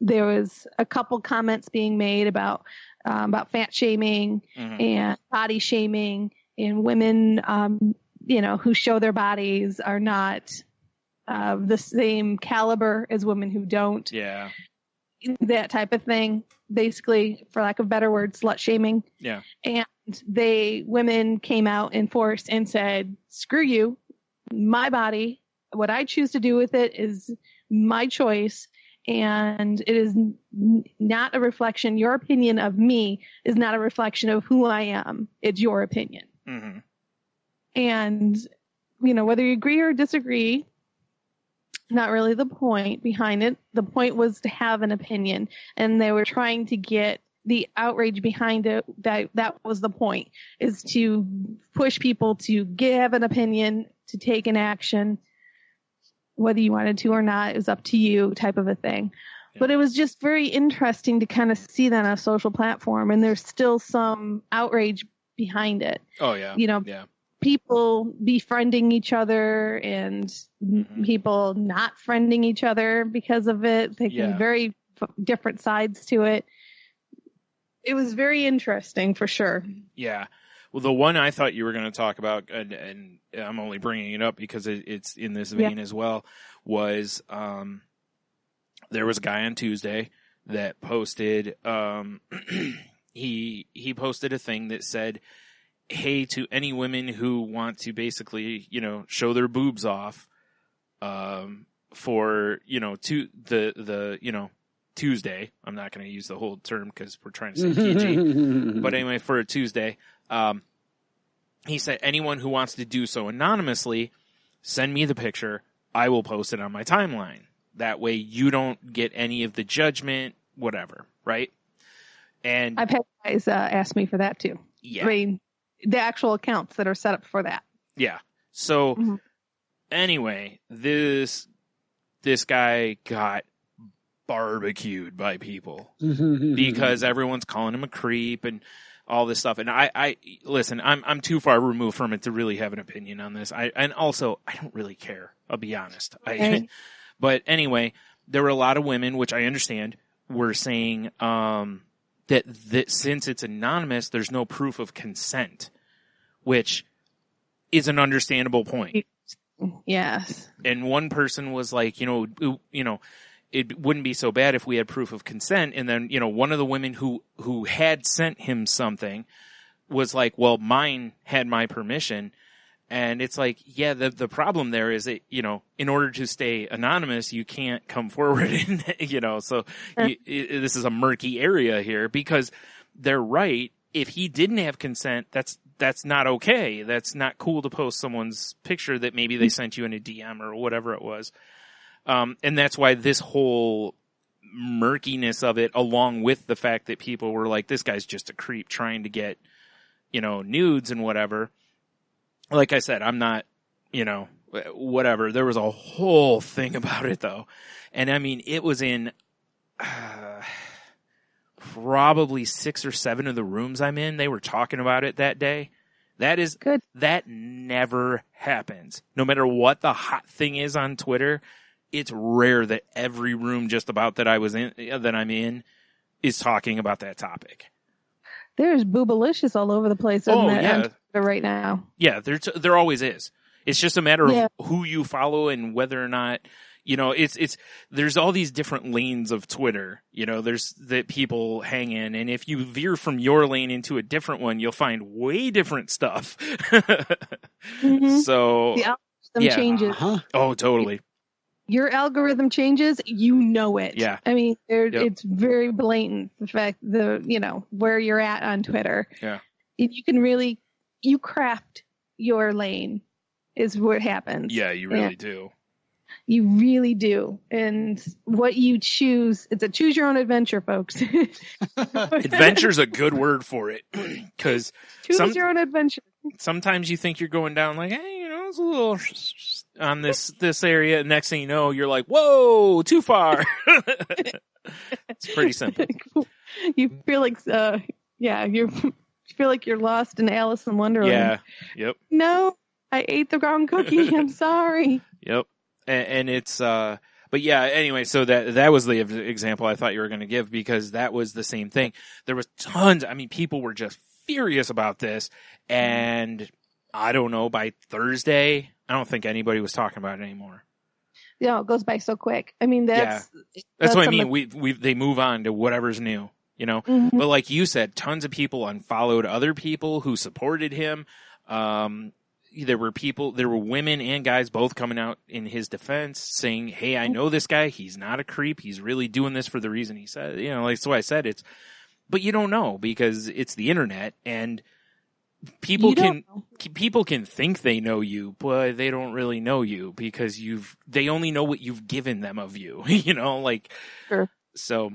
there was a couple comments being made about fat shaming and body shaming, and women, who show their bodies are not the same caliber as women who don't. Yeah. That type of thing. Basically, for lack of better words, slut shaming. Yeah. And women came out in force and said, screw you, my body, what I choose to do with it is my choice. And it is not a reflection. Your opinion of me is not a reflection of who I am. It's your opinion. Mm-hmm. And, whether you agree or disagree, not really the point behind it. The point was to have an opinion, and they were trying to get the outrage behind it. That was the point, is to push people to have an opinion, to take an action, whether you wanted to or not. It was up to you, type of a thing. Yeah. But it was just very interesting to kind of see that on a social platform, and there's still some outrage behind it. Oh yeah. Yeah. People befriending each other and people not friending each other because of it. Taking very different sides to it. It was very interesting for sure. Yeah. Well, the one I thought you were going to talk about, and I'm only bringing it up because it's in this vein as well, was there was a guy on Tuesday that posted, he posted a thing that said, hey, to any women who want to basically, show their boobs off, for, Tuesday. I'm not going to use the whole term because we're trying to say PG. But anyway, for a Tuesday, he said, anyone who wants to do so anonymously, send me the picture. I will post it on my timeline. That way you don't get any of the judgment, whatever, right? And I've had guys ask me for that too. Yeah. I mean, the actual accounts that are set up for that. Yeah. So anyway, this guy got barbecued by people because everyone's calling him a creep and all this stuff. And I listen, I'm too far removed from it to really have an opinion on this. And also I don't really care. I'll be honest. Okay. But anyway, there were a lot of women, which I understand, were saying, that since it's anonymous, there's no proof of consent, which is an understandable point. Yes. And one person was like, it wouldn't be so bad if we had proof of consent. And then, one of the women who had sent him something was like, well, mine had my permission. And it's like, yeah, the problem there is that, in order to stay anonymous, you can't come forward and, so this is a murky area here because they're right. If he didn't have consent, that's not okay. That's not cool to post someone's picture that maybe they sent you in a DM or whatever it was. And that's why this whole murkiness of it, along with the fact that people were like, this guy's just a creep trying to get, nudes and whatever. Like I said, I'm not, whatever. There was a whole thing about it though. And I mean, it was in, probably 6 or 7 of the rooms I'm in. They were talking about it that day. That is good. That never happens. No matter what the hot thing is on Twitter, it's rare that every room just about that I'm in is talking about that topic. There's boobalicious all over the place right now. Yeah, there always is. It's just a matter of who you follow and whether or not, there's all these different lanes of Twitter, there's that people hang in. And if you veer from your lane into a different one, you'll find way different stuff. Mm-hmm. So the algorithm changes. Uh-huh. Oh, totally. Your algorithm changes, you know it. Yeah. I mean, it's very blatant, the fact where you're at on Twitter. Yeah. You can really, you craft your lane is what happens. Yeah, you really do. You really do. And what you choose, it's a choose your own adventure, folks. Adventure's a good word for it. Because choose your own adventure. Sometimes you think you're going down like, hey, it's a little on this area. Next thing you know, you're like, whoa, too far. It's pretty simple. You feel like, you feel like you're lost in Alice in Wonderland. Yeah. Yep. No, I ate the wrong cookie. I'm sorry. Yep. And it's, but yeah, anyway, so that was the example I thought you were going to give, because that was the same thing. There was tons, people were just furious about this, and I don't know, by Thursday, I don't think anybody was talking about it anymore. Yeah, it goes by so quick. That's what I mean. They move on to whatever's new, Mm-hmm. But like you said, tons of people unfollowed other people who supported him. There were women and guys both coming out in his defense saying, hey, I know this guy. He's not a creep. He's really doing this for the reason he said, that's why I said but you don't know, because it's the internet, and people can think they know you, but they don't really know you, because they only know what you've given them of you, Sure. So.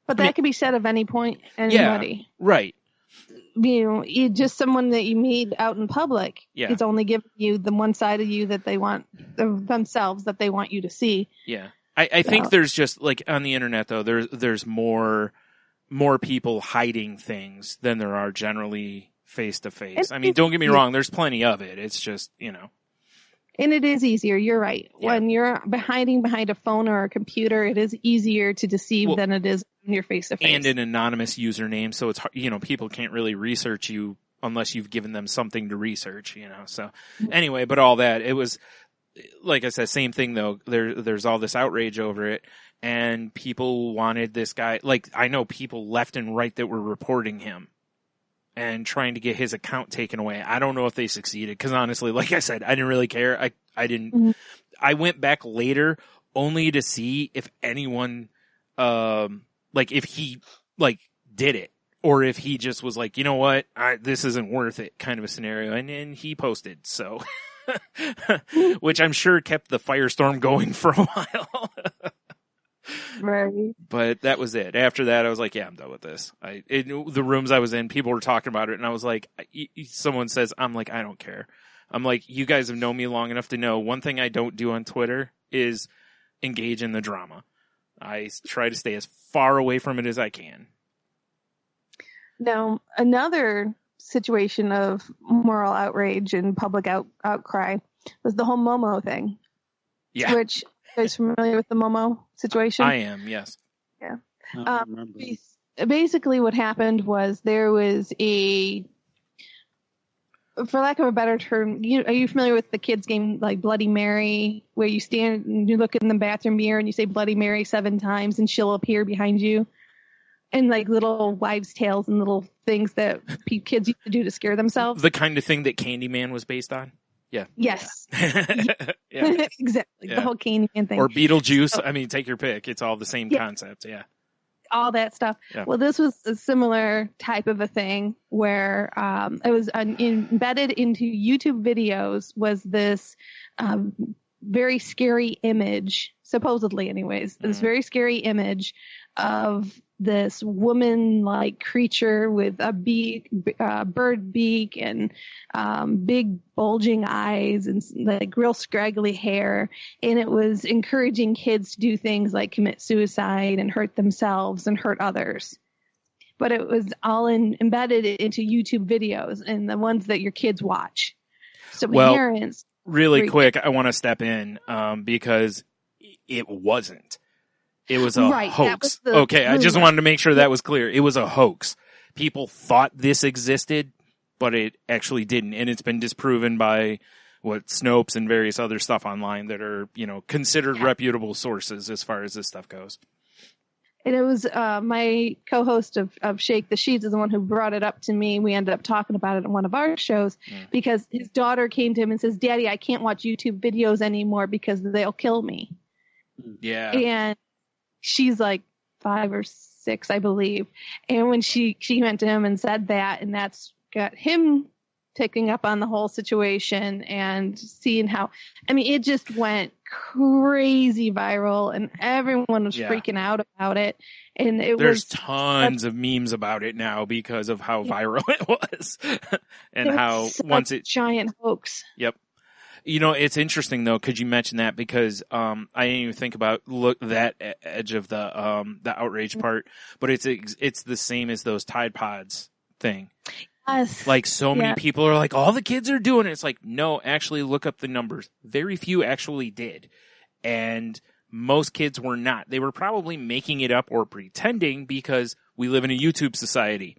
But that could be said of any point, anybody. Yeah, right. You just someone that you meet out in public. Yeah. It's only giving you the one side of you that they want themselves, that they want you to see. Yeah. I think there's just, like, on the internet though, there's more people hiding things than there are generally face to face. Don't get me wrong, there's plenty of it. It's just, And it is easier. You're right. Yeah. When you're hiding behind a phone or a computer, it is easier to deceive than it is when you're face to face. And an anonymous username, so it's people can't really research you unless you've given them something to research. So anyway, but all that, it was, like I said, same thing though. There's all this outrage over it, and people wanted this guy. Like, I know people left and right that were reporting him and trying to get his account taken away. I don't know if they succeeded, because honestly, like I said, I didn't really care. I didn't. Mm-hmm. I went back later only to see if anyone, if he did it, or if he just was like, you know what, this isn't worth it, kind of a scenario. And he posted, so which I'm sure kept the firestorm going for a while. Right. But that was it. After that, I was like, yeah, I'm done with this. The rooms I was in, people were talking about it, and I was like, someone says, I'm like, I don't care. I'm like, you guys have known me long enough to know one thing I don't do on Twitter is engage in the drama. I try to stay as far away from it as I can. Now, another situation of moral outrage and public outcry was the whole Momo thing. Yeah. Which, you guys familiar with the Momo situation? I am, yes. Yeah. I remember. Basically what happened was there was for lack of a better term, are you familiar with the kids game like Bloody Mary, where you stand and you look in the bathroom mirror and you say Bloody Mary 7 times and she'll appear behind you? And like little wives' tales and little things that kids used to do to scare themselves. The kind of thing that Candyman was based on? Yeah. Yes. Yeah. Exactly. Yeah. The whole Candyman thing. Or Beetlejuice. So, take your pick. It's all the same concept. Yeah. All that stuff. Yeah. Well, this was a similar type of a thing where it was embedded into YouTube videos was this very scary image, supposedly anyways, this very scary image of this woman-like creature with a beak, bird beak, and big bulging eyes and like real scraggly hair. And it was encouraging kids to do things like commit suicide and hurt themselves and hurt others. But it was all embedded into YouTube videos and the ones that your kids watch. So parents. Really quick, I want to step in because it wasn't. It was a hoax. Okay, I just wanted to make sure that was clear. It was a hoax. People thought this existed, but it actually didn't. And it's been disproven by Snopes and various other stuff online that are, considered reputable sources as far as this stuff goes. And it was my co-host of Shake the Sheets is the one who brought it up to me. We ended up talking about it on one of our shows because his daughter came to him and says, "Daddy, I can't watch YouTube videos anymore because they'll kill me." Yeah. And she's like 5 or 6, I believe. And when she went to him and said that, and that's got him picking up on the whole situation and seeing how, it just went crazy viral and everyone was freaking out about it. And there's tons of memes about it now because of how viral it was and how once it giant hoax. Yep. It's interesting though, cause you mentioned that because, I didn't even think about that edge of the outrage part, but it's the same as those Tide Pods thing. Yes. Like so many people are like, all the kids are doing it. It's like, no, actually look up the numbers. Very few actually did. And most kids were not. They were probably making it up or pretending because we live in a YouTube society,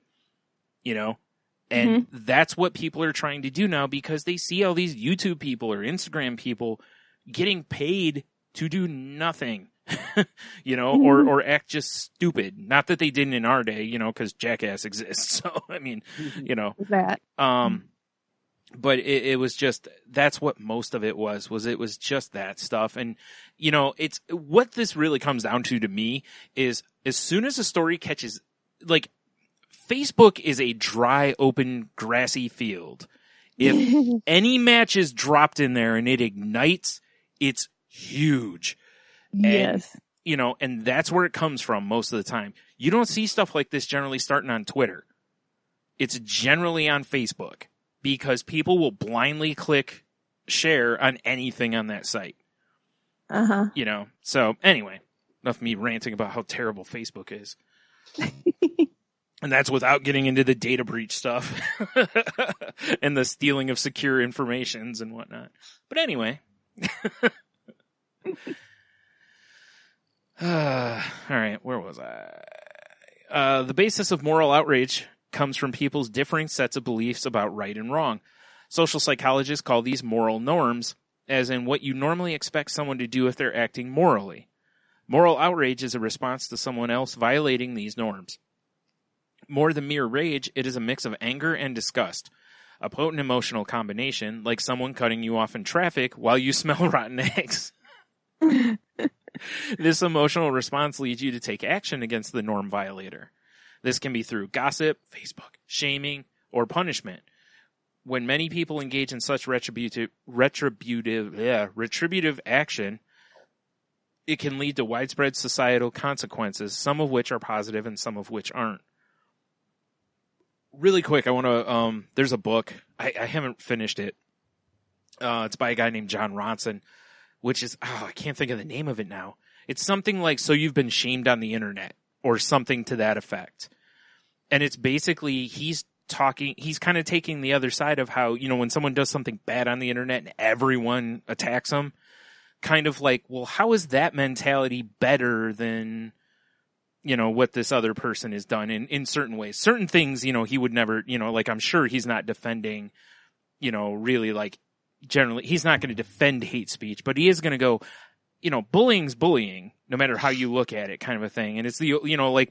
and that's what people are trying to do now because they see all these YouTube people or Instagram people getting paid to do nothing. or act just stupid. Not that they didn't in our day, because Jackass exists. So, that. But it was just, that's what most of it was it was just that stuff. And, it's what this really comes down to me is as soon as a story catches, like, Facebook is a dry, open, grassy field. If any match is dropped in there and it ignites, it's huge. Yes. And, and that's where it comes from most of the time. You don't see stuff like this generally starting on Twitter. It's generally on Facebook because people will blindly click share on anything on that site. So anyway, enough of me ranting about how terrible Facebook is. And that's without getting into the data breach stuff and the stealing of secure informations and whatnot. But anyway. All right, where was I? The basis of moral outrage comes from people's differing sets of beliefs about right and wrong. Social psychologists call these moral norms, as in what you normally expect someone to do if they're acting morally. Moral outrage is a response to someone else violating these norms. More than mere rage, it is a mix of anger and disgust. A potent emotional combination, like someone cutting you off in traffic while you smell rotten eggs. This emotional response leads you to take action against the norm violator. This can be through gossip, Facebook, shaming, or punishment. When many people engage in such retributive action, it can lead to widespread societal consequences, some of which are positive and some of which aren't. Really quick, I want to, there's a book. I haven't finished it. It's by a guy named John Ronson, which is, I can't think of the name of it now. It's something like, So You've Been Shamed on the Internet, or something to that effect. And it's basically, he's kind of taking the other side of how, when someone does something bad on the internet and everyone attacks them, kind of like, well, how is that mentality better than, what this other person has done in certain ways? Certain things, he would never, like I'm sure he's not defending, really like, generally, he's not going to defend hate speech, but he is going to go, bullying's bullying, no matter how you look at it, kind of a thing. And it's the, like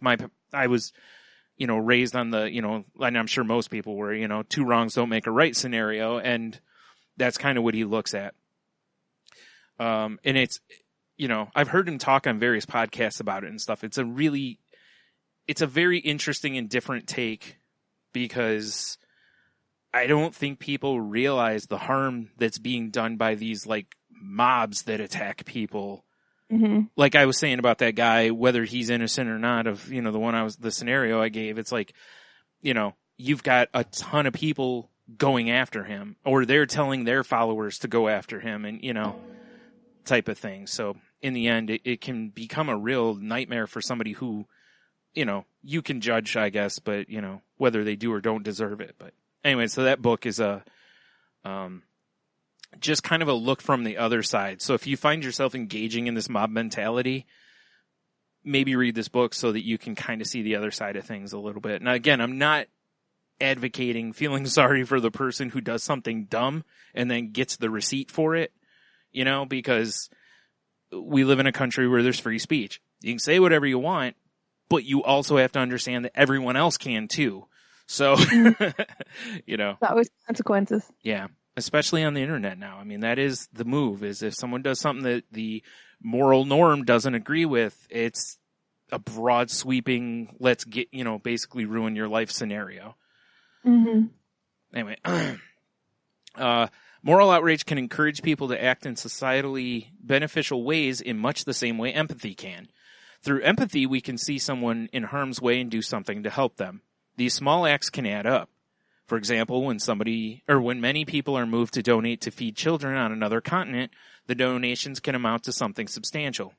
I was, raised on the, and I'm sure most people were, 2 wrongs don't make a right scenario. And that's kind of what he looks at. And it's, I've heard him talk on various podcasts about it and stuff. It's a very interesting and different take because I don't think people realize the harm that's being done by these like mobs that attack people. Mm-hmm. Like I was saying about that guy, whether he's innocent or not of, the scenario I gave, it's like, you've got a ton of people going after him or they're telling their followers to go after him and, type of thing. So in the end, it can become a real nightmare for somebody who, you can judge, I guess, but, whether they do or don't deserve it. But anyway, so that book is just kind of a look from the other side. So if you find yourself engaging in this mob mentality, maybe read this book so that you can kind of see the other side of things a little bit. Now, again, I'm not advocating, feeling sorry for the person who does something dumb and then gets the receipt for it, you know, because we live in a country where there's free speech. You can say whatever you want, but you also have to understand that everyone else can too. So, you know. There's always consequences. Yeah, especially on the internet now. I mean, that is the move, is if someone does something that the moral norm doesn't agree with, it's a broad sweeping, let's get, you know, basically ruin your life scenario. Mm-hmm. Anyway, moral outrage can encourage people to act in societally beneficial ways in much the same way empathy can. Through empathy, we can see someone in harm's way and do something to help them. These small acts can add up. For example, when many people are moved to donate to feed children on another continent, the donations can amount to something substantial.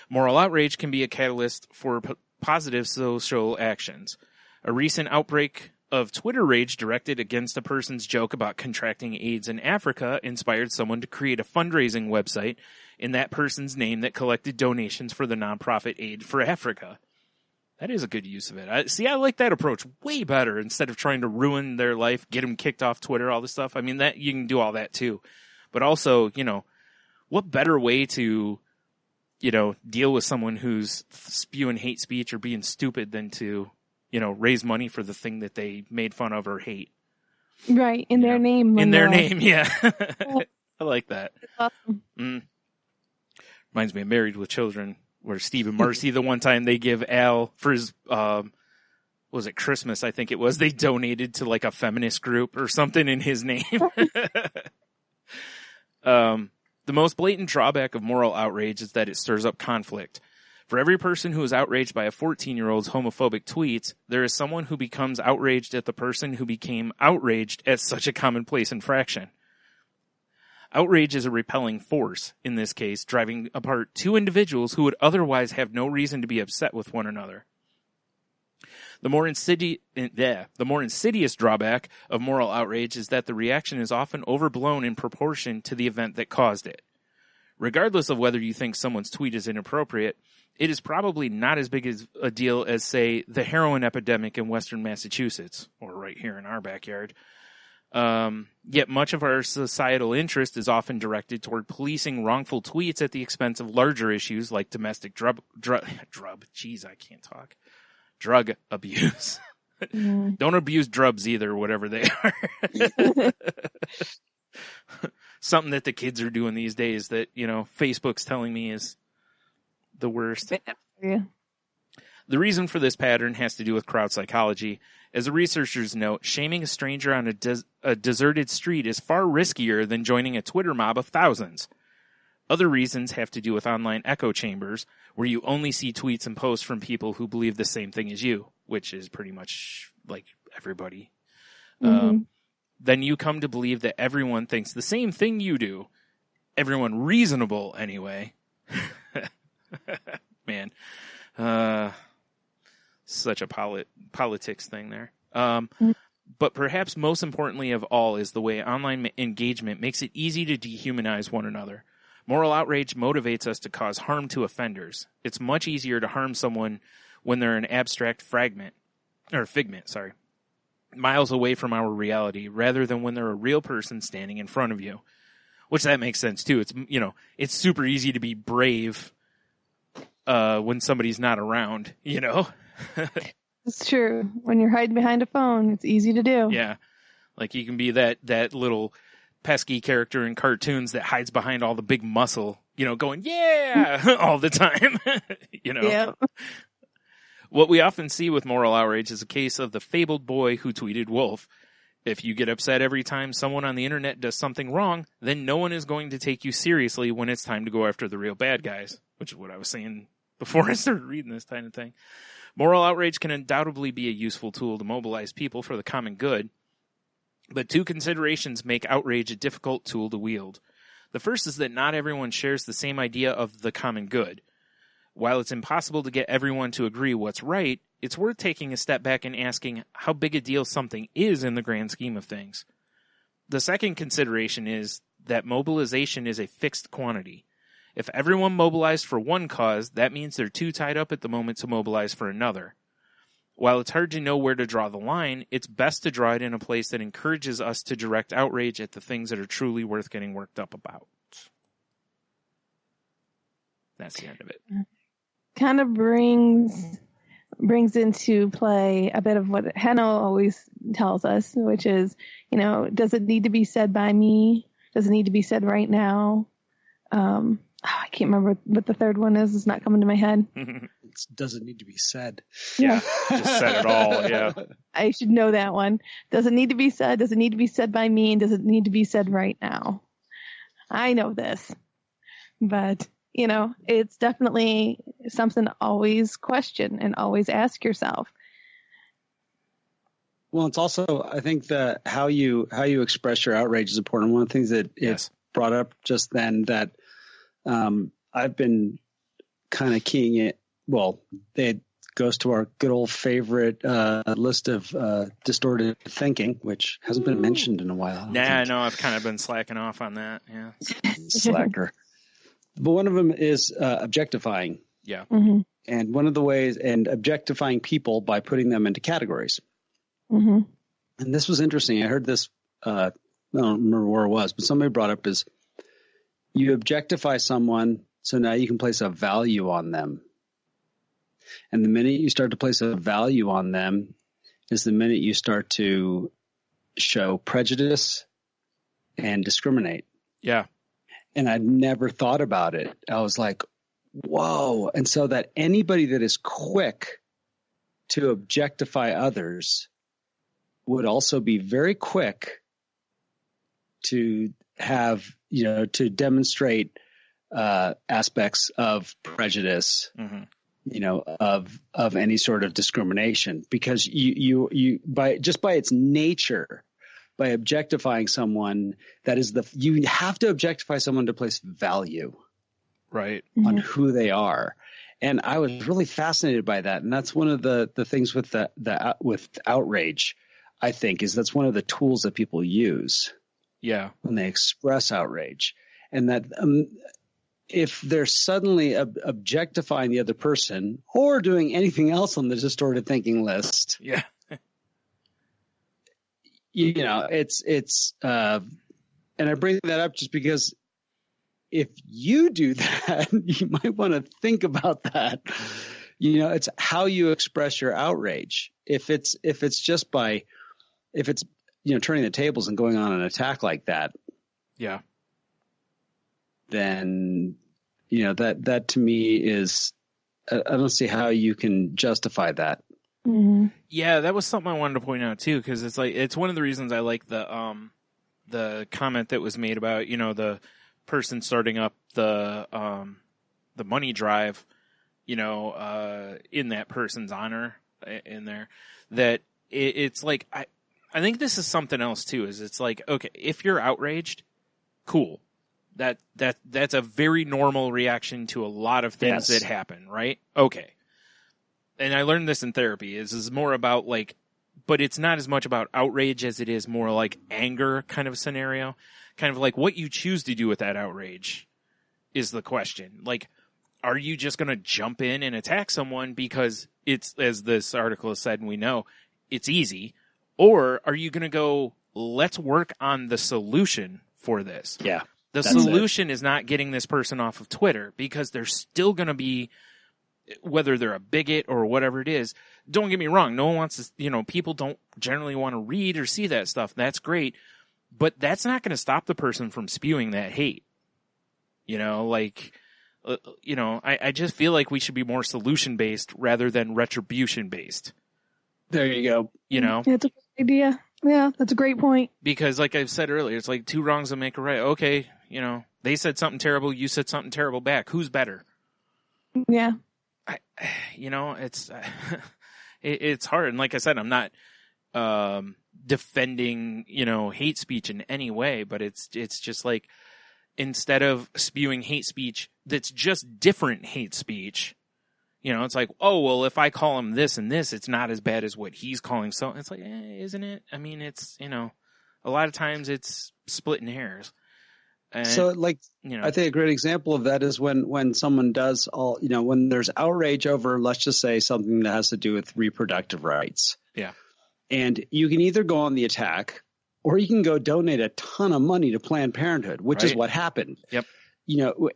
Moral outrage can be a catalyst for positive social actions. A recent outbreak of Twitter rage directed against a person's joke about contracting AIDS in Africa inspired someone to create a fundraising website in that person's name that collected donations for the nonprofit Aid for Africa. That is a good use of it. I like that approach way better, instead of trying to ruin their life, get them kicked off Twitter, all this stuff. I mean, that you can do all that too. But also, you know, what better way to, you know, deal with someone who's spewing hate speech or being stupid than to, you know, raise money for the thing that they made fun of or hate. Right, in their name. In their name, yeah. I like that. That's awesome. Reminds me of Married with Children, where Steve and Marcy, the one time they give Al for his, was it Christmas? I think it was. They donated to like a feminist group or something in his name. The most blatant drawback of moral outrage is that it stirs up conflict. For every person who is outraged by a 14-year-old's homophobic tweets, there is someone who becomes outraged at the person who became outraged at such a commonplace infraction. Outrage is a repelling force, in this case, driving apart two individuals who would otherwise have no reason to be upset with one another. The more insidious drawback of moral outrage is that the reaction is often overblown in proportion to the event that caused it. Regardless of whether you think someone's tweet is inappropriate, it is probably not as big as a deal as, say, the heroin epidemic in Western Massachusetts, or right here in our backyard. Yet much of our societal interest is often directed toward policing wrongful tweets at the expense of larger issues like domestic drug abuse. Don't abuse drubs either, whatever they are. Something that the kids are doing these days that, you know, Facebook's telling me is the worst. Yeah. The reason for this pattern has to do with crowd psychology. As the researchers note, shaming a stranger on a deserted street is far riskier than joining a Twitter mob of thousands. Other reasons have to do with online echo chambers, where you only see tweets and posts from people who believe the same thing as you, which is pretty much like everybody. Mm-hmm. Then you come to believe that everyone thinks the same thing you do. Everyone reasonable, anyway. Man. Such a politics thing there. But perhaps most importantly of all is the way online engagement makes it easy to dehumanize one another. Moral outrage motivates us to cause harm to offenders. It's much easier to harm someone when they're an abstract figment, miles away from our reality, rather than when they're a real person standing in front of you. Which that makes sense too. It's, you know, it's super easy to be brave when somebody's not around, you know? It's true. When you're hiding behind a phone, it's easy to do. Yeah. Like you can be that little pesky character in cartoons that hides behind all the big muscle, you know, going, yeah, all the time, you know? Yeah. What we often see with moral outrage is a case of the fabled boy who tweeted wolf. If you get upset every time someone on the internet does something wrong, then no one is going to take you seriously when it's time to go after the real bad guys, which is what I was saying before I started reading this kind of thing. Moral outrage can undoubtedly be a useful tool to mobilize people for the common good, but two considerations make outrage a difficult tool to wield. The first is that not everyone shares the same idea of the common good. While it's impossible to get everyone to agree what's right, it's worth taking a step back and asking how big a deal something is in the grand scheme of things. The second consideration is that mobilization is a fixed quantity. If everyone mobilized for one cause, that means they're too tied up at the moment to mobilize for another. While it's hard to know where to draw the line, it's best to draw it in a place that encourages us to direct outrage at the things that are truly worth getting worked up about. That's the end of it. Kind of brings into play a bit of what Heno always tells us, which is, does it need to be said by me? Does it need to be said right now? I can't remember what the third one is. It's not coming to my head. It doesn't need to be said. Yeah, just said it all. Yeah, I should know that one. Does it need to be said? Does it need to be said by me? And does it need to be said right now? I know this, but it's definitely something to always question and always ask yourself. Well, it's also, I think that how you express your outrage is important. One of the things that it's brought up just then that I've been kind of keying it. Well, it goes to our good old favorite list of distorted thinking, which hasn't been mentioned in a while. I know. I've kind of been slacking off on that. Yeah, slacker. But one of them is objectifying. Yeah. Mm-hmm. And one of the ways, and objectifying people by putting them into categories. Mm-hmm. And this was interesting. I heard this, I don't remember where it was, but somebody brought up is you objectify someone, so now you can place a value on them. And the minute you start to place a value on them is the minute you start to show prejudice and discriminate. Yeah. And I'd never thought about it. I was like, whoa. And so that anybody that is quick to objectify others would also be very quick to have, to demonstrate aspects of prejudice, of any sort of discrimination, because you by its nature, by objectifying someone, you have to objectify someone to place value right on who they are. And I was really fascinated by that. And that's one of the things with with outrage, I think, is that's one of the tools that people use. Yeah. When they express outrage. And that if they're suddenly objectifying the other person or doing anything else on the distorted thinking list. Yeah. It's and I bring that up just because if you do that, you might want to think about that. It's how you express your outrage. If it's turning the tables and going on an attack like that. Yeah. Then, that to me is, I don't see how you can justify that. Mm-hmm. Yeah, that was something I wanted to point out too, because it's one of the reasons I like the comment that was made about, the person starting up the money drive, in that person's honor in there, that it's like, I think this is something else too, is it's like, okay, if you're outraged, cool. That's a very normal reaction to a lot of things that happen, right? Okay. And I learned this in therapy is more about but it's not as much about outrage as it is more like anger kind of scenario. Kind of like what you choose to do with that outrage is the question. Like, are you just going to jump in and attack someone because it's, as this article has said, and we know, it's easy? Or are you going to go, let's work on the solution for this? Yeah. The solution is not getting this person off of Twitter, because they're still going to be, whether they're a bigot or whatever it is. Don't get me wrong. No one wants to, people don't generally want to read or see that stuff. That's great. But that's not going to stop the person from spewing that hate. I just feel like we should be more solution based rather than retribution based. There you go. That's a good idea. Yeah, that's a great point. Because like I've said earlier, it's like two wrongs will make a right. Okay, they said something terrible, you said something terrible back. Who's better? Yeah. It's it's hard. And like I said, I'm not defending, hate speech in any way, but it's just like, instead of spewing hate speech that's just different hate speech, it's like, oh, well, if I call him this and this, it's not as bad as what he's calling. So it's like, isn't it? I mean, it's, a lot of times it's splitting hairs. And, so, like, I think a great example of that is when someone does when there's outrage over, let's just say, something that has to do with reproductive rights. Yeah. And you can either go on the attack or you can go donate a ton of money to Planned Parenthood, which is what happened. Yep.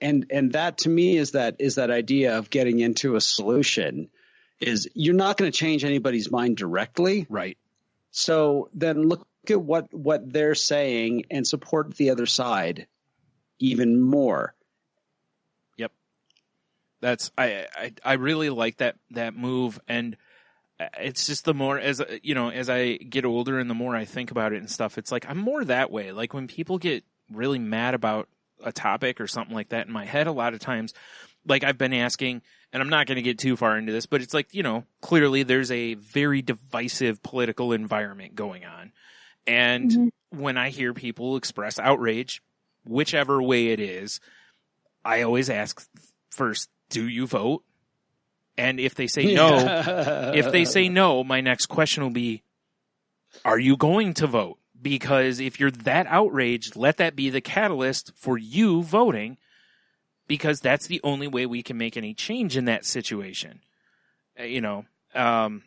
And that to me is that idea of getting into a solution is you're not going to change anybody's mind directly. Right. So then look at what they're saying and support the other side even more. Yep. That's I really like that move, and it's just the more as I get older and the more I think about it and stuff, it's like I'm more that way. Like when people get really mad about a topic or something like that in my head, a lot of times, like I've been asking, and I'm not going to get too far into this, but it's like, clearly there's a very divisive political environment going on. And when I hear people express outrage, whichever way it is, I always ask first, do you vote? And if they say no, my next question will be, are you going to vote? Because if you're that outraged, let that be the catalyst for you voting, because that's the only way we can make any change in that situation. And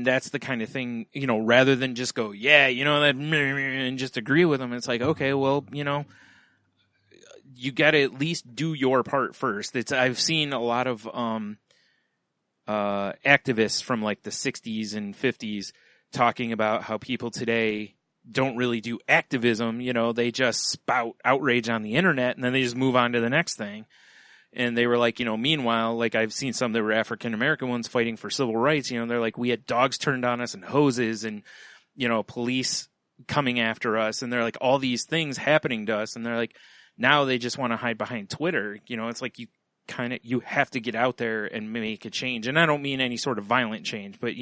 that's the kind of thing, rather than just go, and just agree with them. It's like, okay, well, you got to at least do your part first. I've seen a lot of activists from like the 60s and 50s talking about how people today don't really do activism. They just spout outrage on the internet and then they just move on to the next thing. And they were like, meanwhile, like I've seen some that were African American ones fighting for civil rights. They're like, we had dogs turned on us and hoses and, police coming after us. And they're like, all these things happening to us. And they're like, now they just want to hide behind Twitter. It's like you have to get out there and make a change. And I don't mean any sort of violent change, but,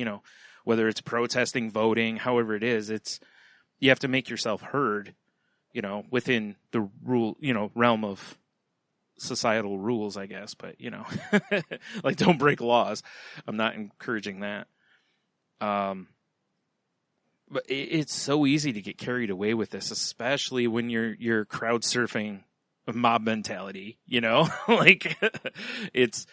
whether it's protesting, voting, however it is, you have to make yourself heard, within the realm of societal rules, I guess, but like don't break laws. I'm not encouraging that. But it's so easy to get carried away with this, especially when you're crowd surfing mob mentality, like it's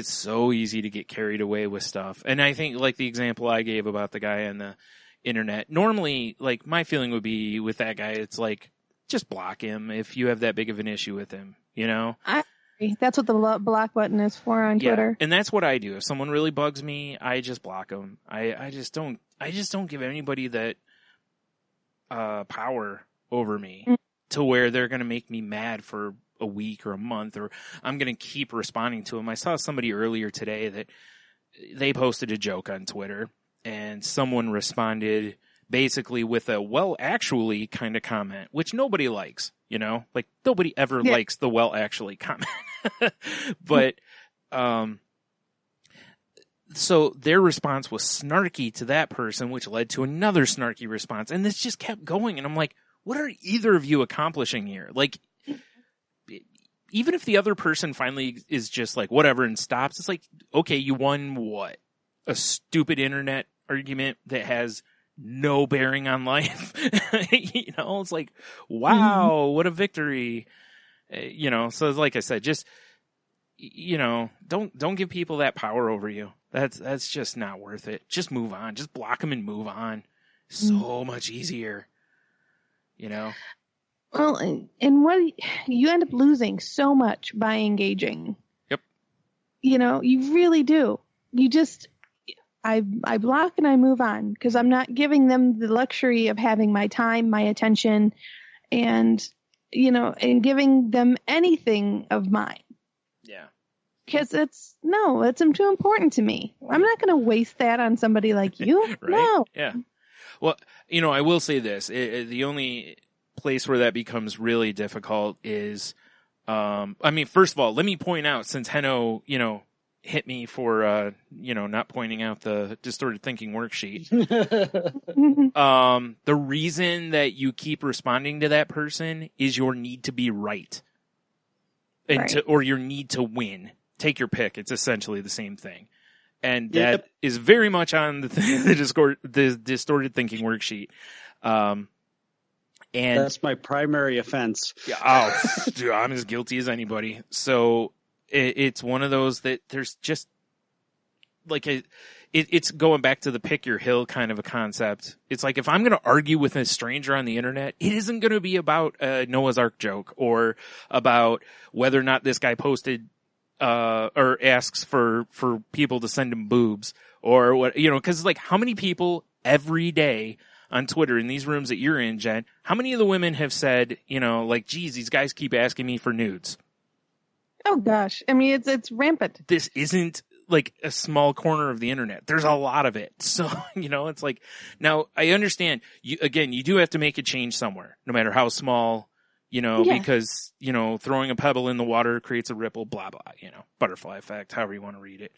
so easy to get carried away with stuff. And I think like the example I gave about the guy on the internet, normally like my feeling would be with that guy, it's like, just block him if you have that big of an issue with him, I agree. That's what the block button is for on Twitter. And that's what I do. If someone really bugs me, I just block them. I just don't give anybody that power over me to where they're going to make me mad for a week or a month, or I'm going to keep responding to them. I saw somebody earlier today that they posted a joke on Twitter and someone responded basically with a well actually kind of comment, which nobody likes, like nobody ever likes the well actually comment. But so their response was snarky to that person, which led to another snarky response, and this just kept going. And I'm like, what are either of you accomplishing here? Like, even if the other person finally is just like whatever and stops, it's like, okay, you won what? A stupid internet argument that has no bearing on life. It's like, wow, what a victory. So like I said, just, don't give people that power over you. That's just not worth it. Just move on. Just block them and move on. So much easier, Well, and what you end up losing so much by engaging. Yep. You really do. You just, I block and I move on because I'm not giving them the luxury of having my time, my attention, and giving them anything of mine. Yeah. Because it's too important to me. I'm not going to waste that on somebody like you. Right? No. Yeah. Well, I will say this. The only place where that becomes really difficult is, first of all, let me point out, since Heno, hit me for, not pointing out the distorted thinking worksheet. The reason that you keep responding to that person is your need to be right. Or your need to win. Take your pick. It's essentially the same thing. And that is very much on the distorted thinking worksheet. And that's my primary offense. Yeah, oh, dude, I'm as guilty as anybody. So it's one of those that there's just like it's going back to the pick your hill kind of a concept. It's like if I'm going to argue with a stranger on the internet, it isn't going to be about a Noah's Ark joke or about whether or not this guy posted or asks for people to send him boobs or what, because like how many people every day on Twitter in these rooms that you're in, Jen, how many of the women have said, like, geez, these guys keep asking me for nudes? Oh gosh. I mean, it's rampant. This isn't like a small corner of the internet. There's a lot of it. So, it's like, now I understand you do have to make a change somewhere, no matter how small, because, throwing a pebble in the water creates a ripple, blah, blah, butterfly effect, however you want to read it.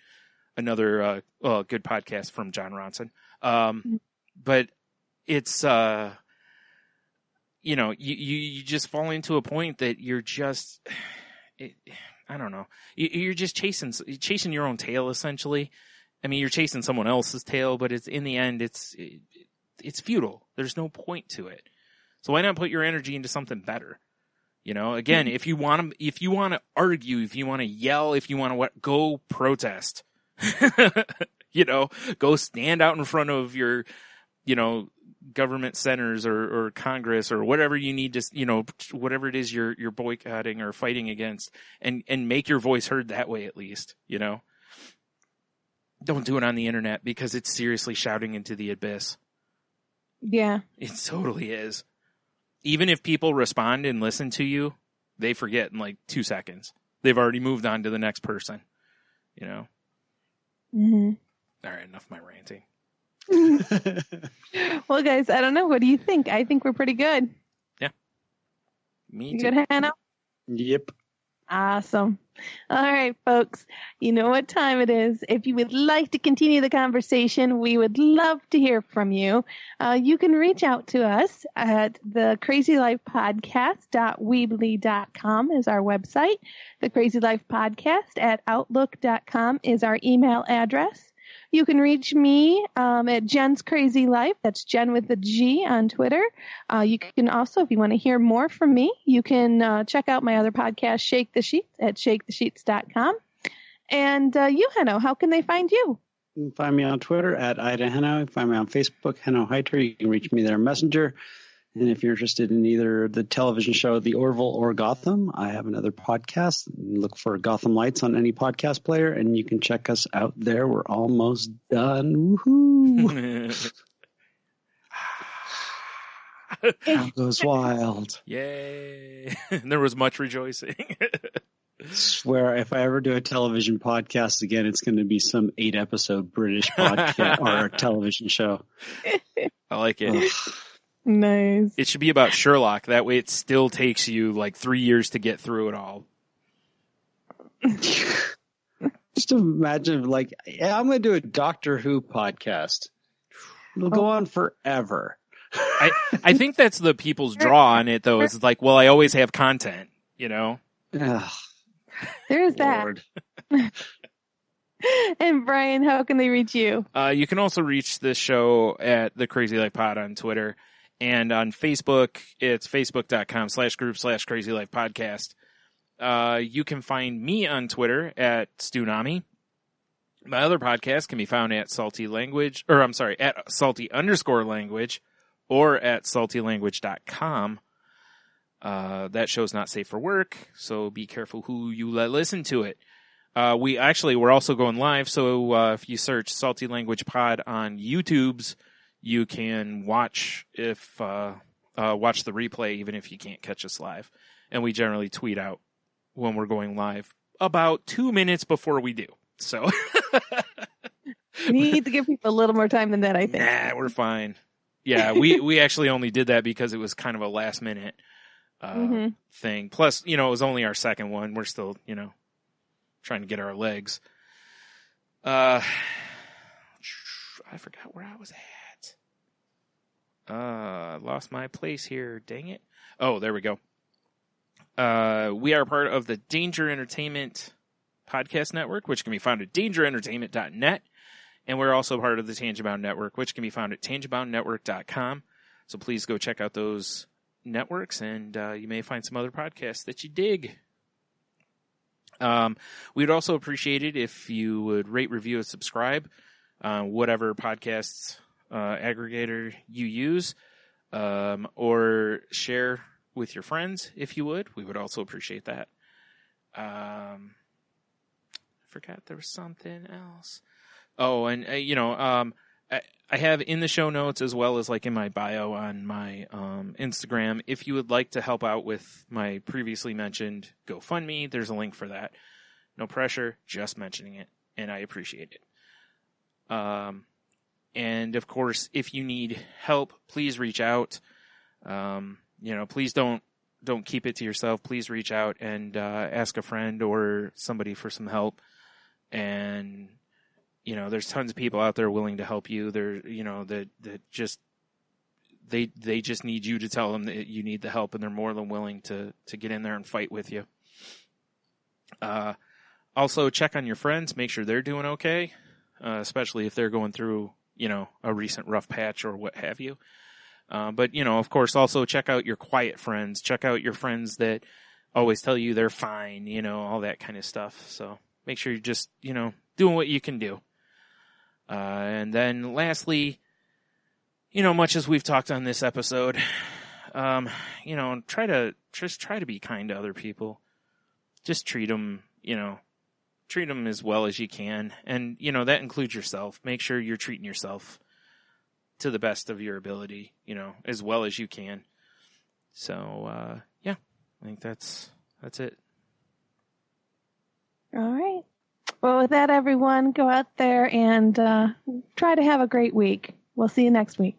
Another, good podcast from John Ronson. But it's, you just fall into a point that you're just, I don't know. You're just chasing your own tail, essentially. I mean, you're chasing someone else's tail, but it's in the end, it's futile. There's no point to it. So why not put your energy into something better? Again, if you want to argue, if you want to yell, if you want to go protest, go stand out in front of your, government centers or Congress or whatever you need to, whatever it is you're boycotting or fighting against and make your voice heard that way at least, Don't do it on the internet because it's seriously shouting into the abyss. Yeah. It totally is. Even if people respond and listen to you, they forget in like 2 seconds. They've already moved on to the next person, Mm-hmm. All right, enough of my ranting. Well, guys, I don't know. What do you think? I think we're pretty good. Yeah. Me You too. good, Hannah? Yep. Awesome. All right, folks. You know what time it is. If you would like to continue the conversation, we would love to hear from you. You can reach out to us at the crazylifepodcast.weebly.com is our website. The Crazy Life Podcast at outlook.com is our email address. You can reach me at Jen's Crazy Life. That's Jen with a G on Twitter. You can also, if you want to hear more from me, you can check out my other podcast, Shake the Sheets, at shakethesheets.com. And you, Henno, how can they find you? You can find me on Twitter at Ida Henno. You can find me on Facebook, Henno Heiter. You can reach me there, Messenger. And if you're interested in either the television show The Orville or Gotham, I have another podcast. Look for Gotham Lights on any podcast player, and you can check us out there. We're almost done. Woohoo! How goes wild. Yay. There was much rejoicing. I swear, if I ever do a television podcast again, it's going to be some 8-episode British podcast or television show. I like it. Nice. It should be about Sherlock. That way it still takes you like 3 years to get through it all. Just imagine, like, yeah, I'm going to do a Doctor Who podcast. It'll go on forever. I think that's the people's draw on it, though. Is like, well, I always have content, Ugh, There's Lord. that. And Brian, how can they reach you? You can also reach this show at the Crazy Life Pod on Twitter. And on Facebook, it's facebook.com/group/Crazy Life Podcast. You can find me on Twitter at Stunami. My other podcast can be found at at salty_language or at saltylanguage.com. That show's not safe for work, so be careful who you let listen to it. We're also going live, so if you search Salty Language Pod on YouTube's, you can watch the replay even if you can't catch us live. And we generally tweet out when we're going live about 2 minutes before we do. So Need to give people a little more time than that, I think. Nah, we're fine. Yeah, we actually only did that because it was kind of a last minute thing. Plus, it was only our second one. We're still, trying to get our legs. I forgot where I was at. I lost my place here. Dang it. Oh, there we go. We are part of the Danger Entertainment Podcast Network, which can be found at dangerentertainment.net. And we're also part of the Tangent Bound Network, which can be found at tangentboundnetwork.com. So please go check out those networks, and you may find some other podcasts that you dig. We'd also appreciate it if you would rate, review, and subscribe, whatever podcasts aggregator you use, or share with your friends if you would. We would also appreciate that. I forgot there was something else. Oh, and I have in the show notes, as well as like in my bio on my Instagram, if you would like to help out with my previously mentioned GoFundMe, there's a link for that. No pressure, just mentioning it, and I appreciate it. And of course, if you need help, please reach out. Please don't keep it to yourself. Please reach out and ask a friend or somebody for some help. And there's tons of people out there willing to help you. They just need you to tell them that you need the help, and they're more than willing to get in there and fight with you. Also, check on your friends, make sure they're doing okay, especially if they're going through, a recent rough patch or what have you. But of course, also check out your quiet friends. Check out your friends that always tell you they're fine, all that kind of stuff. So make sure you're just, doing what you can do. And then lastly, much as we've talked on this episode, try to be kind to other people. Just treat them as well as you can. And, that includes yourself. Make sure you're treating yourself to the best of your ability, as well as you can. So, I think that's it. All right. Well, with that, everyone, go out there and try to have a great week. We'll see you next week.